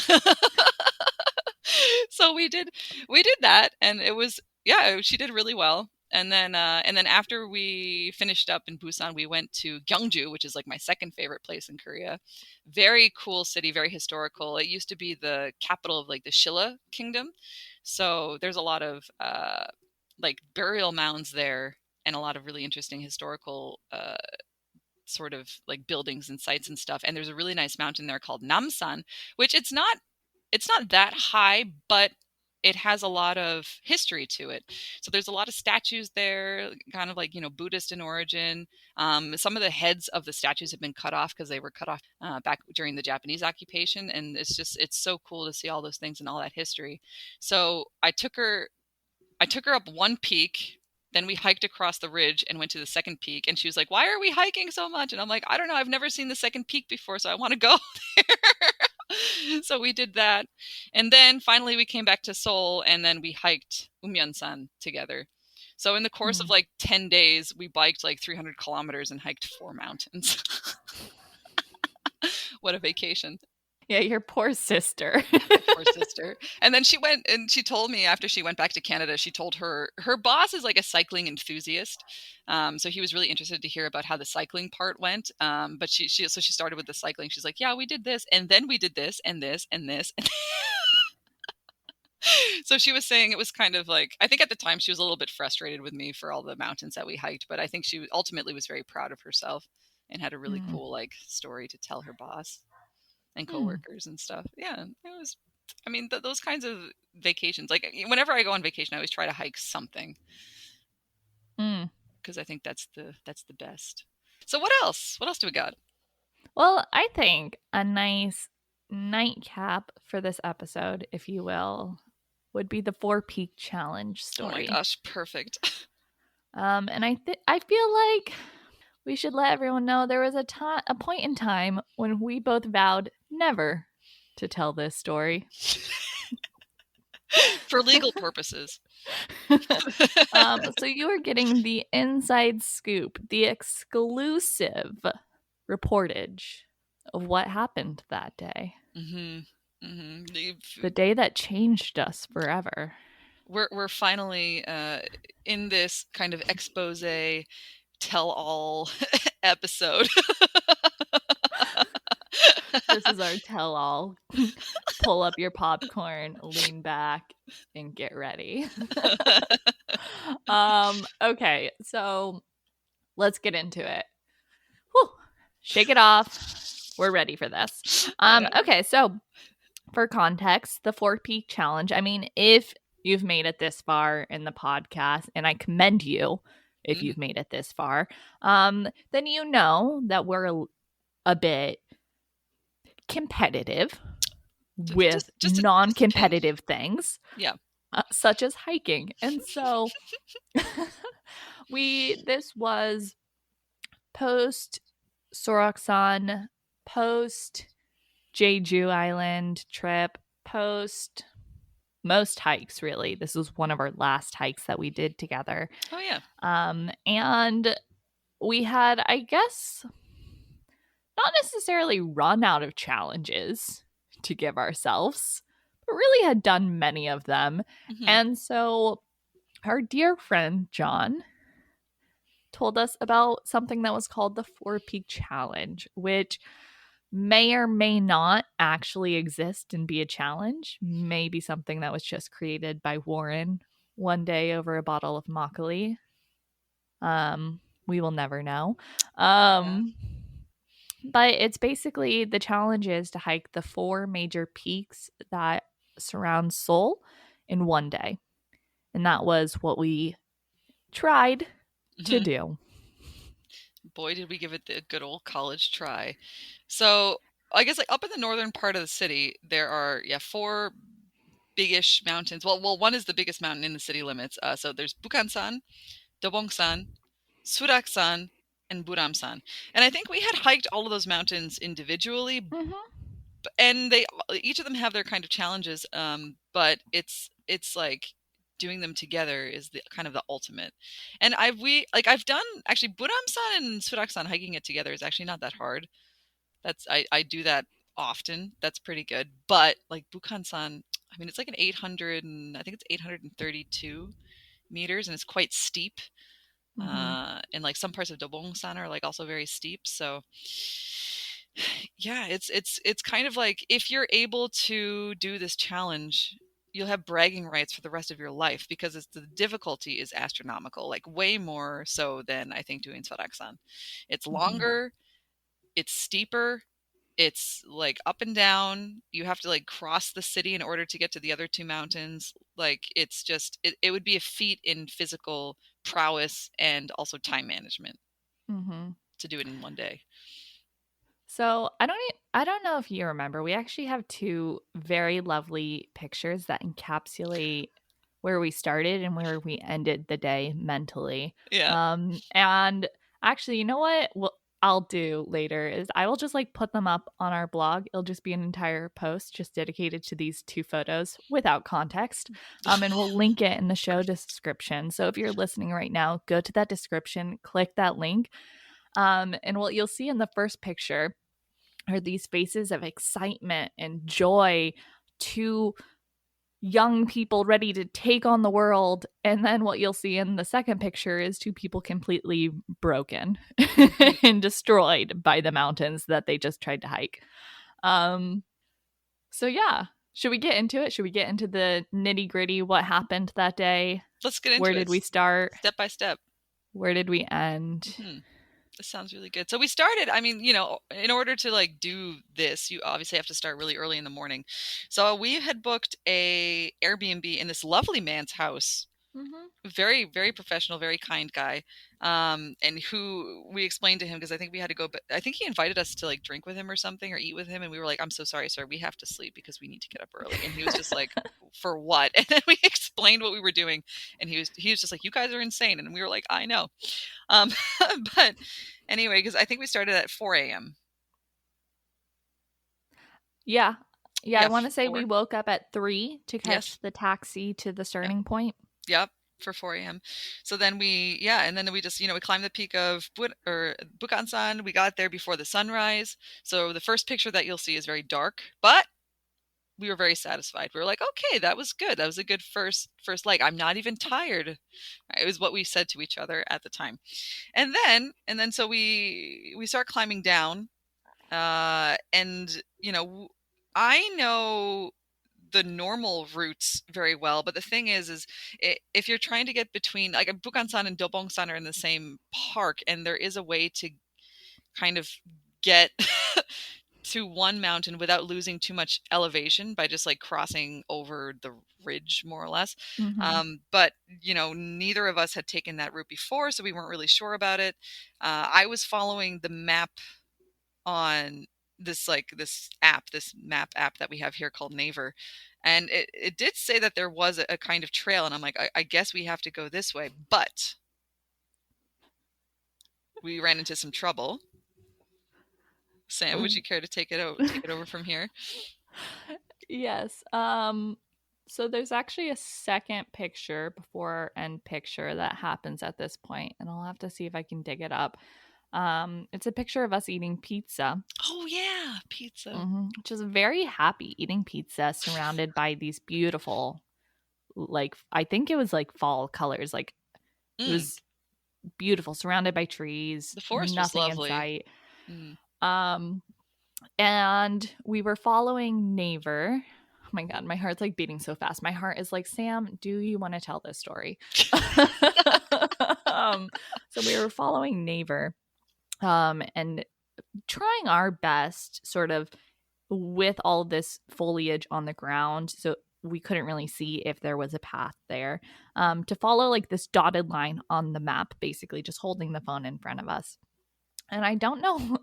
So we did that, and it was, yeah, she did really well. And then after we finished up in Busan, we went to Gyeongju, which is like my second favorite place in Korea. Very cool city, very historical. It used to be the capital of like the Shilla kingdom. So there's a lot of like burial mounds there and a lot of really interesting historical sort of like buildings and sites and stuff. And there's a really nice mountain there called Namsan, which it's not that high, but it has a lot of history to it. So there's a lot of statues there, kind of like, Buddhist in origin. Some of the heads of the statues have been cut off because they were cut off back during the Japanese occupation. And it's so cool to see all those things and all that history. So I took her up one peak. Then we hiked across the ridge and went to the second peak. And she was like, why are we hiking so much? And I'm like, I don't know. I've never seen the second peak before, so I want to go there. So we did that. And then finally we came back to Seoul, and then we hiked Umyeonsan together. So in the course of like 10 days, we biked like 300 kilometers and hiked 4 mountains. What a vacation. Yeah, your poor sister. Poor sister. And then she went and she told me after she went back to Canada, she told her boss is like a cycling enthusiast. So he was really interested to hear about how the cycling part went. But she started with the cycling. She's like, yeah, we did this, and then we did this and this and this. So she was saying it was kind of like, I think at the time she was a little bit frustrated with me for all the mountains that we hiked, but I think she ultimately was very proud of herself and had a really cool like story to tell her boss and coworkers and stuff. Yeah, it was, I mean, those kinds of vacations, like whenever I go on vacation, I always try to hike something because I think that's the best. So what else do we got? Well, I think a nice nightcap for this episode, if you will, would be the 4 Peak Challenge story. Oh my gosh, perfect. And I feel like we should let everyone know there was a point in time when we both vowed never to tell this story. For legal purposes. So you are getting the inside scoop, the exclusive reportage of what happened that day. The day that changed us forever. We're finally in this kind of expose tell-all episode. This is our tell-all. Pull up your popcorn, lean back, and get ready. Okay, so let's get into it. Whew. Shake it off. We're ready for this. Okay, so for context, the 4 Peak Challenge, I mean, if you've made it this far in the podcast, and I commend you if you've made it this far, then you know that we're a bit competitive with non-competitive things. Yeah. Such as hiking. And so this was post Soroksan, post Jeju Island trip, post most hikes, really. This was one of our last hikes that we did together. Oh, yeah. And we had, I guess, not necessarily run out of challenges to give ourselves, but really had done many of them. And so our dear friend John told us about something that was called the 4 Peak Challenge, which may or may not actually exist and be a challenge. Maybe something that was just created by Warren one day over a bottle of makgeolli. We will never know. But it's basically the challenge is to hike the 4 major peaks that surround Seoul in one day. And that was what we tried to Mhm. do. Boy, did we give it the good old college try. So, I guess, like, up in the northern part of the city, there are, yeah, 4 biggish mountains. Well, one is the biggest mountain in the city limits. So there's Bukhansan, Dobongsan, Suraksan, and Buramsan. And I think we had hiked all of those mountains individually, Mhm. and they each of them have their kind of challenges. But it's like doing them together is the kind of the ultimate. And I've done actually Buramsan and Suraksan. Hiking it together is actually not that hard. I do that often. That's pretty good. But like Bukhansan, I mean, it's like an 800 and I think it's 832 meters, and it's quite steep. Mhm. And like some parts of Dobongsan are like also very steep. So yeah, it's kind of like if you're able to do this challenge, you'll have bragging rights for the rest of your life because the difficulty is astronomical, like way more so than I think doing Soraksan. It's Mhm. longer, it's steeper, it's like up and down. You have to like cross the city in order to get to the other 2 mountains. Like it's just it would be a feat in physical prowess and also time management Mhm. to do it in one day. So, I don't know if you remember, we actually have 2 very lovely pictures that encapsulate where we started and where we ended the day mentally. Yeah. And actually, you know what I'll do later is I will just like put them up on our blog. It'll just be an entire post just dedicated to these 2 photos without context. And we'll link it in the show description. So if you're listening right now, go to that description, click that link. And what you'll see in the first picture are these faces of excitement and joy, to young people ready to take on the world. And then what you'll see in the second picture is 2 people completely broken Mhm. and destroyed by the mountains that they just tried to hike. Um, so yeah, should we get into it? Should we get into the nitty gritty? What happened that day? Let's get Where into it did we start? step by step. Where did we end? Hmm. This sounds really good. So we started, I mean, in order to like do this, you obviously have to start really early in the morning. So we had booked a Airbnb in this lovely man's house. Mm-hmm. Very, very professional, very kind guy. And who we explained to him because I think we had to go, but I think he invited us to like drink with him or something or eat with him. And we were like, I'm so sorry, sir. We have to sleep because we need to get up early. And he was just like, for what? And then we explained what we were doing. And he was just like, you guys are insane. And we were like, I know. Um, but anyway, because I think we started at 4 a.m. Yeah. Yeah, I Yeah, want to say we 4. woke up at 3 to Yes. catch the taxi to the Yeah. starting point. Yep. For 4 a.m. So then yeah, and then we just, we climbed the peak of Bukhansan. We got there before the sunrise. So the first picture that you'll see is very dark, but we were very satisfied. We were like, okay, that was good. That was a good first leg. I'm not even tired. It was what we said to each other at the time. And then so we start climbing down. And I know the normal routes very well, but the thing is if you're trying to get between like Bukhansan and Dobongsan are in the same park, and there is a way to kind of get to one mountain without losing too much elevation by just like crossing over the ridge more or less. Mm-hmm. But neither of us had taken that route before, so we weren't really sure about it. I was following the map on this map app that we have here called Naver. And it did say that there was a kind of trail, and I'm like, I guess we have to go this way. But we ran into some trouble. Sam, would you care to take it over from here? Yes. So there's actually a second picture before our end picture that happens at this point, and I'll have to see if I can dig it up. It's a picture of us eating pizza. Oh yeah, pizza. Which is very happy eating pizza surrounded by these beautiful, like I think it was like fall colors. Like it Mm, was beautiful, surrounded by trees, the forest was nothing in lovely. sight. Mm. Um, and we were following Naver. Oh my god, my heart's like beating so fast. My heart is like, Sam, do you want to tell this story? um, so we were following Naver. And trying our best sort of with all this foliage on the ground. So we couldn't really see if there was a path there, to follow like this dotted line on the map, basically just holding the phone in front of us. And I don't know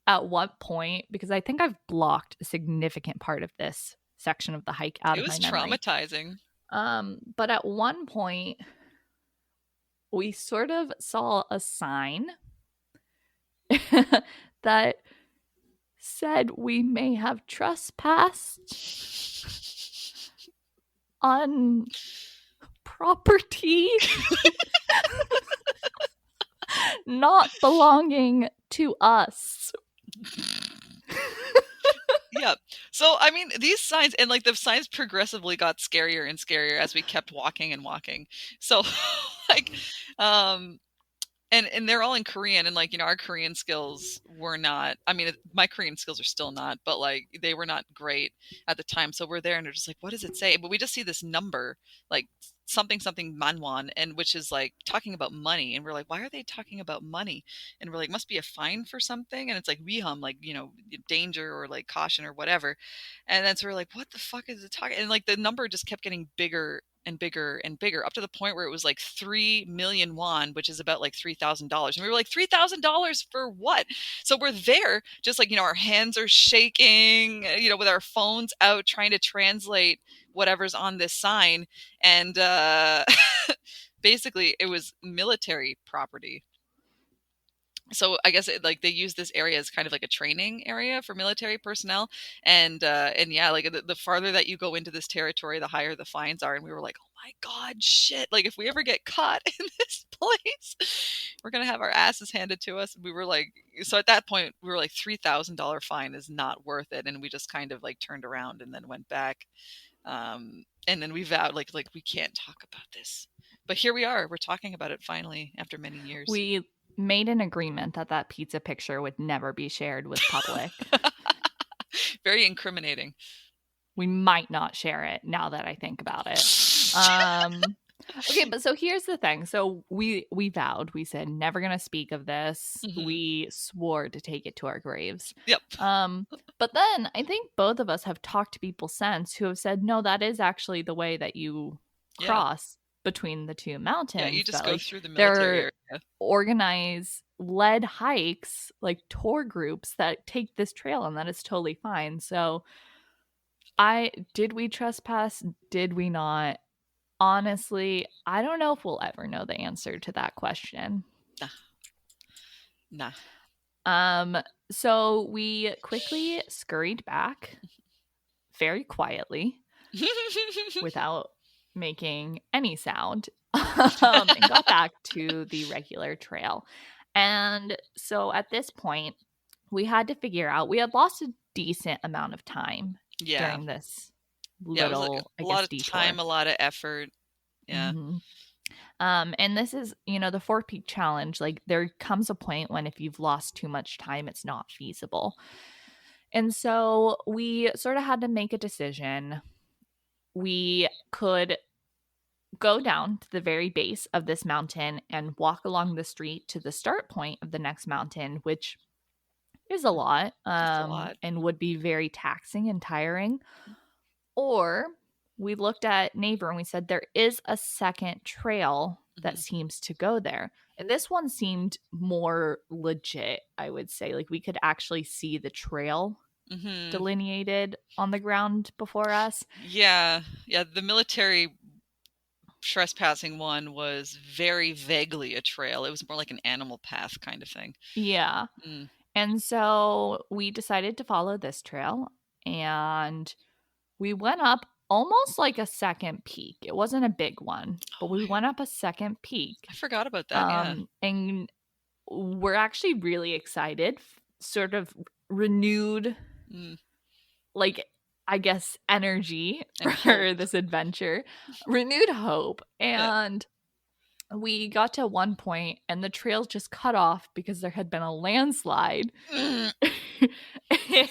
at what point, because I think I've blocked a significant part of this section of the hike out It of my was memory. traumatizing. But at one point, we sort of saw a sign that said we may have trespassed on property not belonging to us. Yeah. So, I mean, these signs, and like the signs progressively got scarier and scarier as we kept walking and walking. So, like, um, and they're all in Korean, and like, our Korean skills were not, I mean, my Korean skills are still not, but like they were not great at the time. So we're there and they're just like, what does it say? But we just see this number, like something something manwon, and which is like talking about money, and we're like, why are they talking about money? And we're like, must be a fine for something, and it's like wihum, like, danger or like caution or whatever. And then so we're like, what the fuck is it talking? And like the number just kept getting bigger and bigger and bigger, up to the point where it was like 3 million won, which is about like $3,000. And we were like, $3,000 for what? So we're there, just like, our hands are shaking, with our phones out trying to translate whatever's on this sign. And basically, it was military property. So I guess like they use this area as kind of like a training area for military personnel, and yeah, like the farther that you go into this territory, the higher the fines are. And we were like, oh my god, shit! Like if we ever get caught in this place, we're gonna have our asses handed to us. We were like, so at that point, we were like, $3,000 fine is not worth it, and we just kind of like turned around and then went back. And then we vowed like we can't talk about this, but here we are. We're talking about it finally after many years. We made an agreement that pizza picture would never be shared with public. Very incriminating. We might not share it now that I think about it. Okay, but so here's the thing. So we vowed, we said never gonna speak of this. Mhm. We swore to take it to our graves. Yep. But then I think both of us have talked to people since who have said, no, that is actually the way that you cross between the two mountains. Yeah, you just that, go like, through the military area. Organize led hikes, like tour groups that take this trail, and that is totally fine. So did we trespass? Did we not? Honestly, I don't know if we'll ever know the answer to that question. Nah. So we quickly scurried back very quietly without making any sound, and got back to the regular trail. And so at this point, we had to figure out, we had lost a decent amount of time during this little, it was like a lot of detour. time, a lot of effort. Yeah. Mm-hmm. And this is, the 4-peak challenge. Like there comes a point when if you've lost too much time, it's not feasible. And so we sort of had to make a decision. We could go down to the very base of this mountain and walk along the street to the start point of the next mountain, which is a lot, and would be very taxing and tiring. Or we looked at Neighbor and we said there is a second trail that seems to go there. And this one seemed more legit, I would say. Like we could actually see the trail delineated on the ground before us. Yeah. Yeah. The military trespassing one was very vaguely a trail. It was more like an animal path kind of thing. Yeah. And so we decided to follow this trail, and we went up almost like a second peak. It wasn't a big one, but we went up a second peak. I forgot about that. And we're actually really excited, sort of renewed, like, I guess, energy for this adventure, renewed hope. And we got to one point and the trail just cut off because there had been a landslide.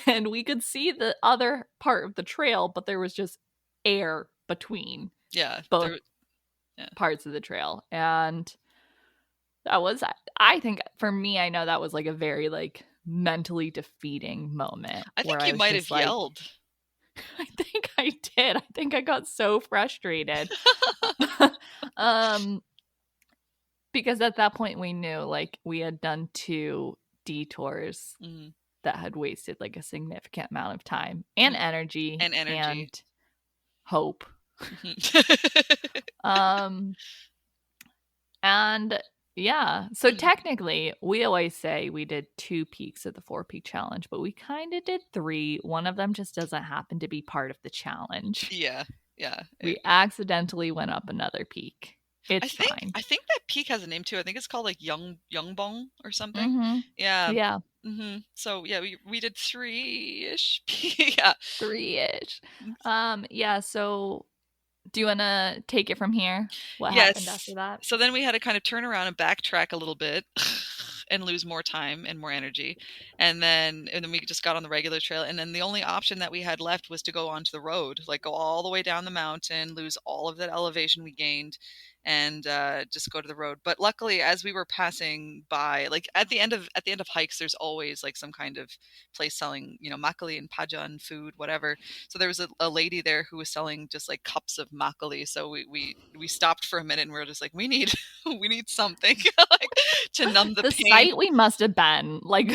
And we could see the other part of the trail, but there was just air between both parts of the trail. And that was, I think for me, I know that was like a very like mentally defeating moment I where think I you was might have just like, yelled. I think I did. I think I got so frustrated. um because at that point we knew like we had done 2 detours Mhm. that had wasted like a significant amount of time and energy And energy. and hope. Mhm. Um and yeah, so Mhm. technically we always say we did 2 peaks of the 4-peak challenge, but we kind of did 3. One of them just doesn't happen to be part of the challenge. Yeah, yeah. We accidentally went up another peak. I It's think fine. I think that peak has a name too. I think it's called like Youngbong or something. Mhm. Yeah. Yeah, So yeah, we did 3-ish. Yeah. 3-ish. Yeah, so do you wanna take it from here? What happened Yes. after that? So then we had to kind of turn around and backtrack a little bit and lose more time and more energy. And then we just got on the regular trail, and then the only option that we had left was to go onto the road, like go all the way down the mountain, lose all of that elevation we gained, and just go to the road. But luckily, as we were passing by, like at the end of hikes, there's always like some kind of place selling, makgeolli and pajan food, whatever. So there was a lady there who was selling just like cups of makgeolli. So we stopped for a minute and we were just like, we need we need something like to numb the The pain. sight we must have been, like,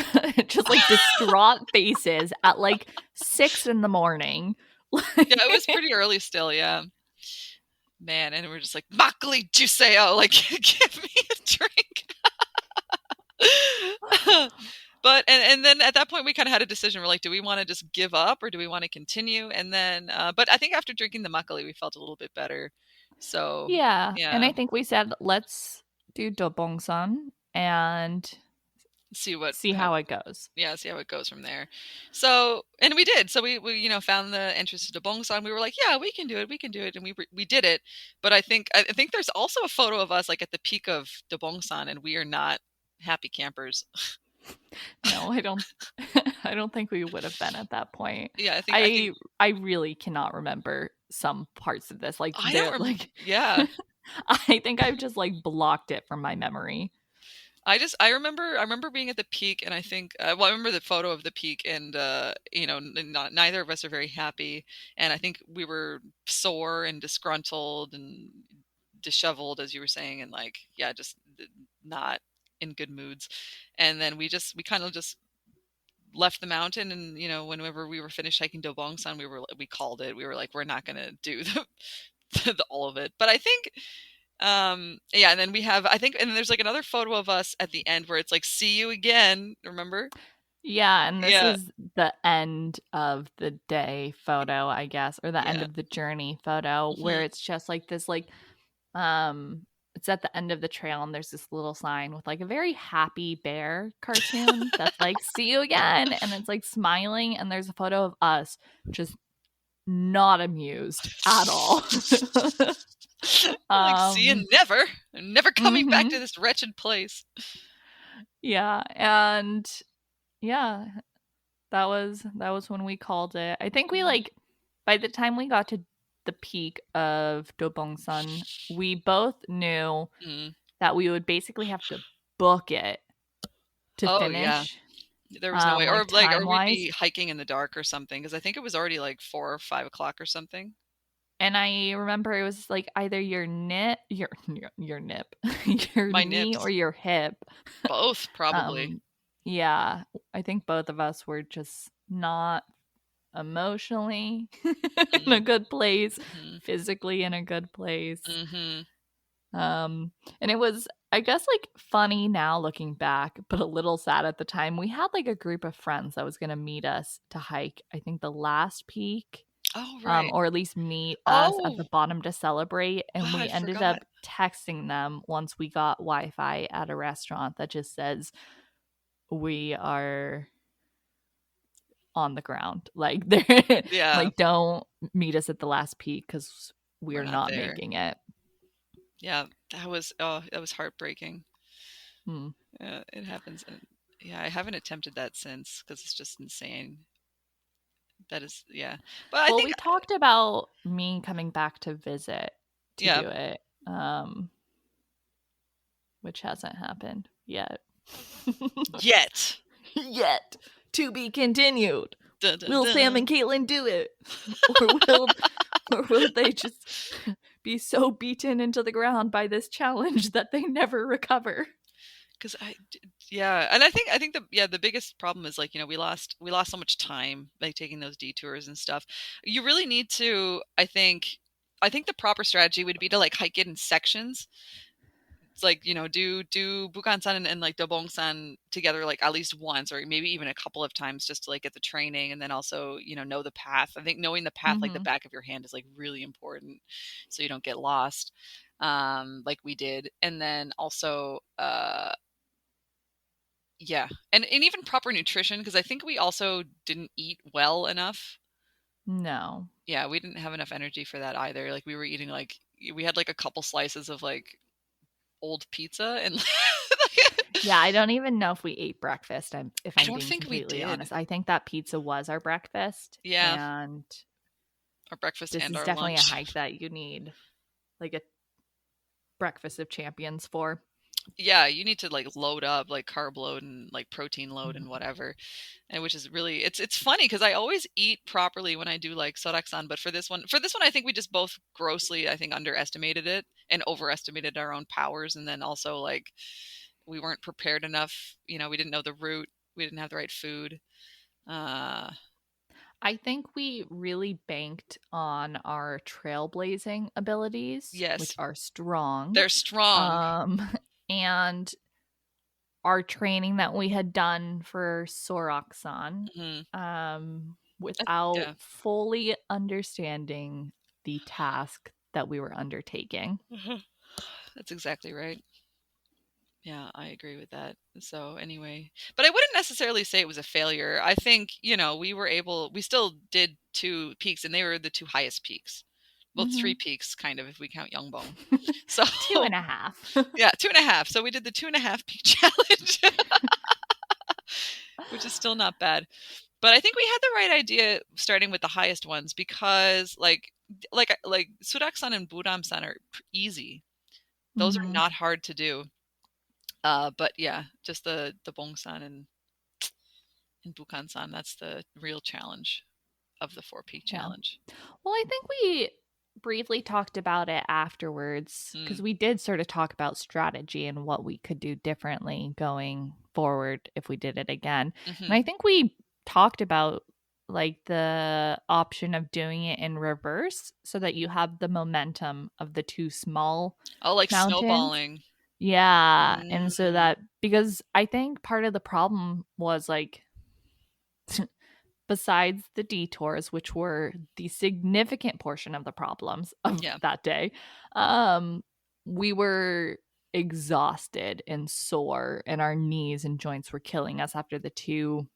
just, like, distraught faces at, like, 6 in the morning. Yeah, it was Like pretty early still. Yeah, man, and we're just like makgeolli juseo, like give me a drink. But and then at that point we kind of had a decision. We're like, do we want to just give up or do we want to continue? And then, but I think after drinking the makgeolli, we felt a little bit better. So Yeah, and yeah, I think we said, "Let's do Dobongsan and see what see how it goes." yeah, see how it goes from there. So, and we did. So we found the entrance to Bongsan. We were like, yeah, we can do it, and we did it. But I think there's also a photo of us like at the peak of Bongsan, and we are not happy campers. No, I don't I don't think we would have been at that point. Yeah, I think I really cannot remember some parts of this, like, I don't they're remember. like Yeah, I think I've just, like, blocked it from my memory. I remember being at the peak, and I think well, I remember the photo of the peak, and neither of us are very happy, and I think we were sore and disgruntled and disheveled, as you were saying, and like yeah, just not in good moods. And then we kind of just left the mountain, and whenever we were finished hiking Dobongsan, we called it. We were like, we're not gonna do all of it, but I think yeah, and then we have I think and then there's like another photo of us at the end where it's like see you again, remember? Yeah, and this Yeah. is the end of the day photo, I guess, or the end Yeah. of the journey photo where Hmm. it's just like this like it's at the end of the trail and there's this little sign with like a very happy bear cartoon that's like see you again and it's like smiling and there's a photo of us just not amused at all. Like see you um never, never coming back to mhm. this wretched place. Yeah, and yeah, that was when we called it. I think we Mhm. like by the time we got to the peak of Dobongsan, we both knew Mm. that we would basically have to book it to Oh yeah, finish, there was no way, like or we'd time-wise. be hiking in the dark or something, because I think it was already like 4 or 5 o'clock or something. And I remember it was like either your nip, your My knee or nips, your hip. both probably. Um, yeah, I think both of us were just not emotionally in a Mm. good place, Mhm. physically in a good place. Mhm. And it was, I guess, like funny now looking back, but a little sad at the time. We had like a group of friends that was going to meet us to hike, I think the last peak, Oh right. or at least meet us at Oh, the bottom to celebrate. And I we ended forgot. up texting them once we got Wi Fi at a restaurant that just says, we are on the ground. Like, they're Yeah, like, don't meet us at the last peak because we're we're not not there. making it. Yeah, that was heartbreaking. Hmm. Yeah, it happens. And yeah, I haven't attempted that since because it's just insane. That is, yeah. But I Well, think, we talked about me coming back to visit to yeah, do it, which hasn't happened yet. yet. Yet to be continued. Dun, dun, Will Sam dun. and Kaitlyn do it? or will they just be so beaten into the ground by this challenge that they never recover? Because yeah, and I think the biggest problem is, like, we lost so much time by taking those detours and stuff. You really need to, I think the proper strategy would be to, like, hike it in sections. It's like, do Bukan-san and like Dobong-san together, like, at least once, or maybe even a couple of times, just to, like, get the training, and then also, know the path. I think knowing the path like the Mm-hmm. back of your hand is, like, really important, so you don't get lost, like we did. And then also, yeah, and even proper nutrition, because I think we also didn't eat well enough. No. Yeah, we didn't have enough energy for that either. Like, we were eating, like, we had like a couple slices of, like, old pizza, and Yeah, I don't even know if we ate breakfast. If I I'm don't being think we completely did. honest, I think that pizza was our breakfast, Yeah, and our breakfast this and is our definitely a lunch. hike that you need like a breakfast of champions for. Yeah, you need to, like, load up, like, carb load and, like, protein load and Mhm. whatever. And which is really, it's funny because I always eat properly when I do, like, soraksan, but for this one I think we just both grossly, I think, underestimated it and overestimated our own powers. And then also, like, we weren't prepared enough. We didn't know the route. We didn't have the right food. Uh, I think we really banked on our trailblazing abilities, which yes, are strong. they're strong. Um, and our training that we had done for Soroksan, Mhm. without Yeah. fully understanding the task that we were undertaking. Mhm. That's exactly right. Yeah, I agree with that. So anyway, but I wouldn't necessarily say it was a failure. I think, we still did two peaks, and they were the two highest peaks. Well, Mm-hmm. three peaks, kind of, if we count Yongbong. So, 2.5. yeah, 2.5. So we did the 2.5 peak challenge, which is still not bad. But I think we had the right idea starting with the highest ones, because, like Surak-san and Buram-san are easy. Those are Mm-hmm. not hard to do. But yeah, just the Bongsan and Bukan-san, that's the real challenge of the 4 peak Yeah. challenge. Well, I think we briefly talked about it afterwards because Mm. we did sort of talk about strategy and what we could do differently going forward if we did it again. And Mhm. I think we talked about like the option of doing it in reverse so that you have the momentum of the two small Oh, like mountains. snowballing. Yeah. And so Mm. that because I think part of the problem was like besides the detours, which were the significant portion of the problems of Yeah. that day, um, we were exhausted and sore, and our knees and joints were killing us after the two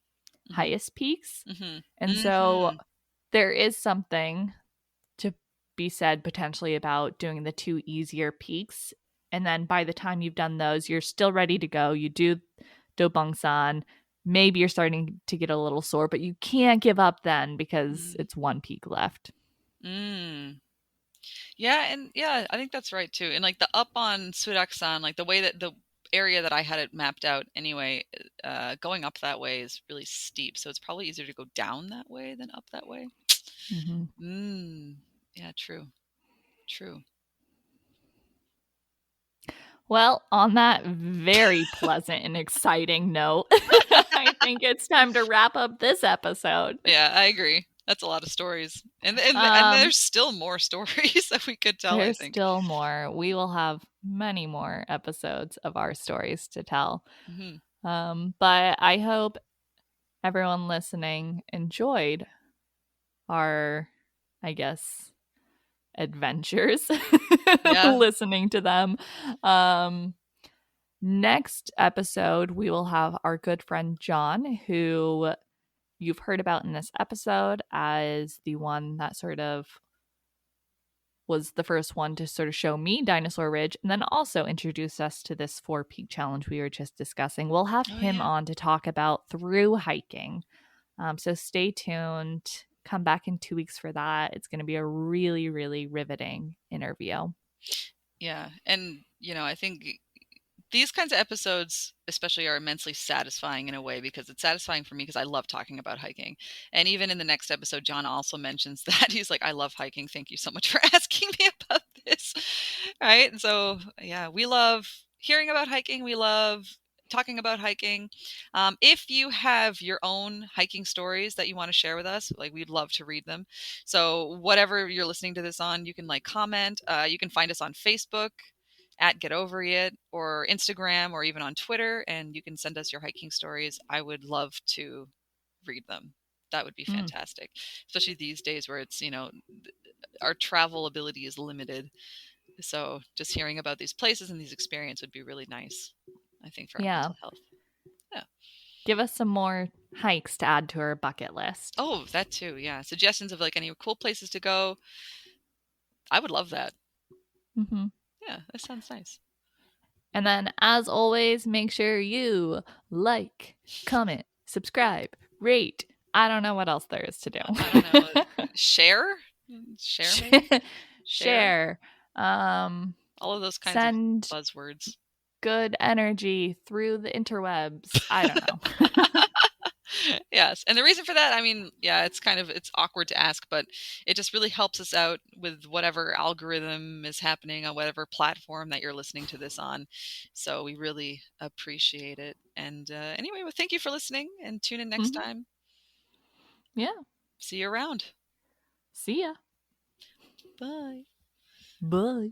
Mhm. highest peaks. Mhm. And so Mhm. there is something to be said potentially about doing the two easier peaks. And then by the time you've done those, you're still ready to go. You do Dobangsan. Maybe you're starting to get a little sore, but you can't give up then because Mm. it's one peak left. Mm. Yeah, and yeah, I think that's right too. And, like, the up on Surak-san, like the way that the area that I had it mapped out anyway, going up that way is really steep, so it's probably easier to go down that way than up that way. Mm-hmm. Mm. Yeah, true. True. Well, on that very pleasant and exciting note, I think it's time to wrap up this episode. Yeah, I agree. That's a lot of stories. And Um, there's still more stories that we could tell, I there's think. still more. We will have many more episodes of our stories to tell. Mhm. But I hope everyone listening enjoyed our, I guess, adventures, Yeah. listening to them. Um, Next episode, we will have our good friend John, who you've heard about in this episode as the one that sort of was the first one to sort of show me Dinosaur Ridge and then also introduce us to this 4 peak challenge we were just discussing. We'll have Oh, him yeah. on to talk about through hiking. So stay tuned. Come back in 2 weeks for that. It's going to be a really, really riveting interview. Yeah. And, I think These kinds of episodes especially are immensely satisfying in a way, because it's satisfying for me because I love talking about hiking. And even in the next episode, John also mentions that he's like, I love hiking. Thank you so much for asking me about this. Right. And so, yeah, we love hearing about hiking. We love talking about hiking. If you have your own hiking stories that you want to share with us, like, we'd love to read them. So whatever you're listening to this on, you can like comment. You can find us on Facebook at Get Ovary It, or Instagram, or even on Twitter, and you can send us your hiking stories. I would love to read them. That would be fantastic, especially these days where it's, our travel ability is limited. So just hearing about these places and these experiences would be really nice, I think, for our mental health. Yeah. Give us some more hikes to add to our bucket list. Oh, that too. Yeah. Suggestions of like any cool places to go. I would love that. Mm-hmm. Yeah, that sounds nice. And then, as always, make sure you like, comment, subscribe, rate. I don't know what else there is to do. I don't know. Share? Maybe? Share. All of those kinds of buzzwords. Good energy through the interwebs. I don't know. Yes. And the reason for that, I mean, yeah, it's awkward to ask, but it just really helps us out with whatever algorithm is happening on whatever platform that you're listening to this on. So we really appreciate it. And anyway, well, thank you for listening, and tune in next time. Yeah. See you around. See ya. Bye. Bye.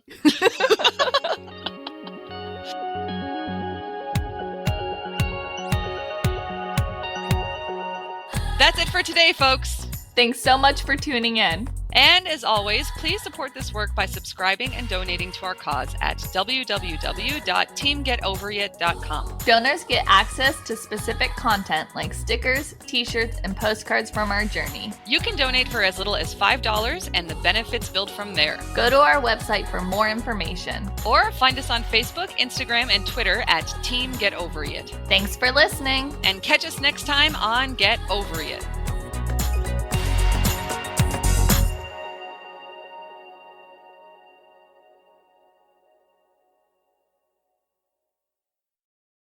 That's it for today, folks. Thanks so much for tuning in. And as always, please support this work by subscribing and donating to our cause at www.teamgetoveryit.com. Donors get access to specific content like stickers, t-shirts, and postcards from our journey. You can donate for as little as $5, and the benefits build from there. Go to our website for more information. Or find us on Facebook, Instagram, and Twitter at Team Get Ovary It. Thanks for listening. And catch us next time on Get Ovary It.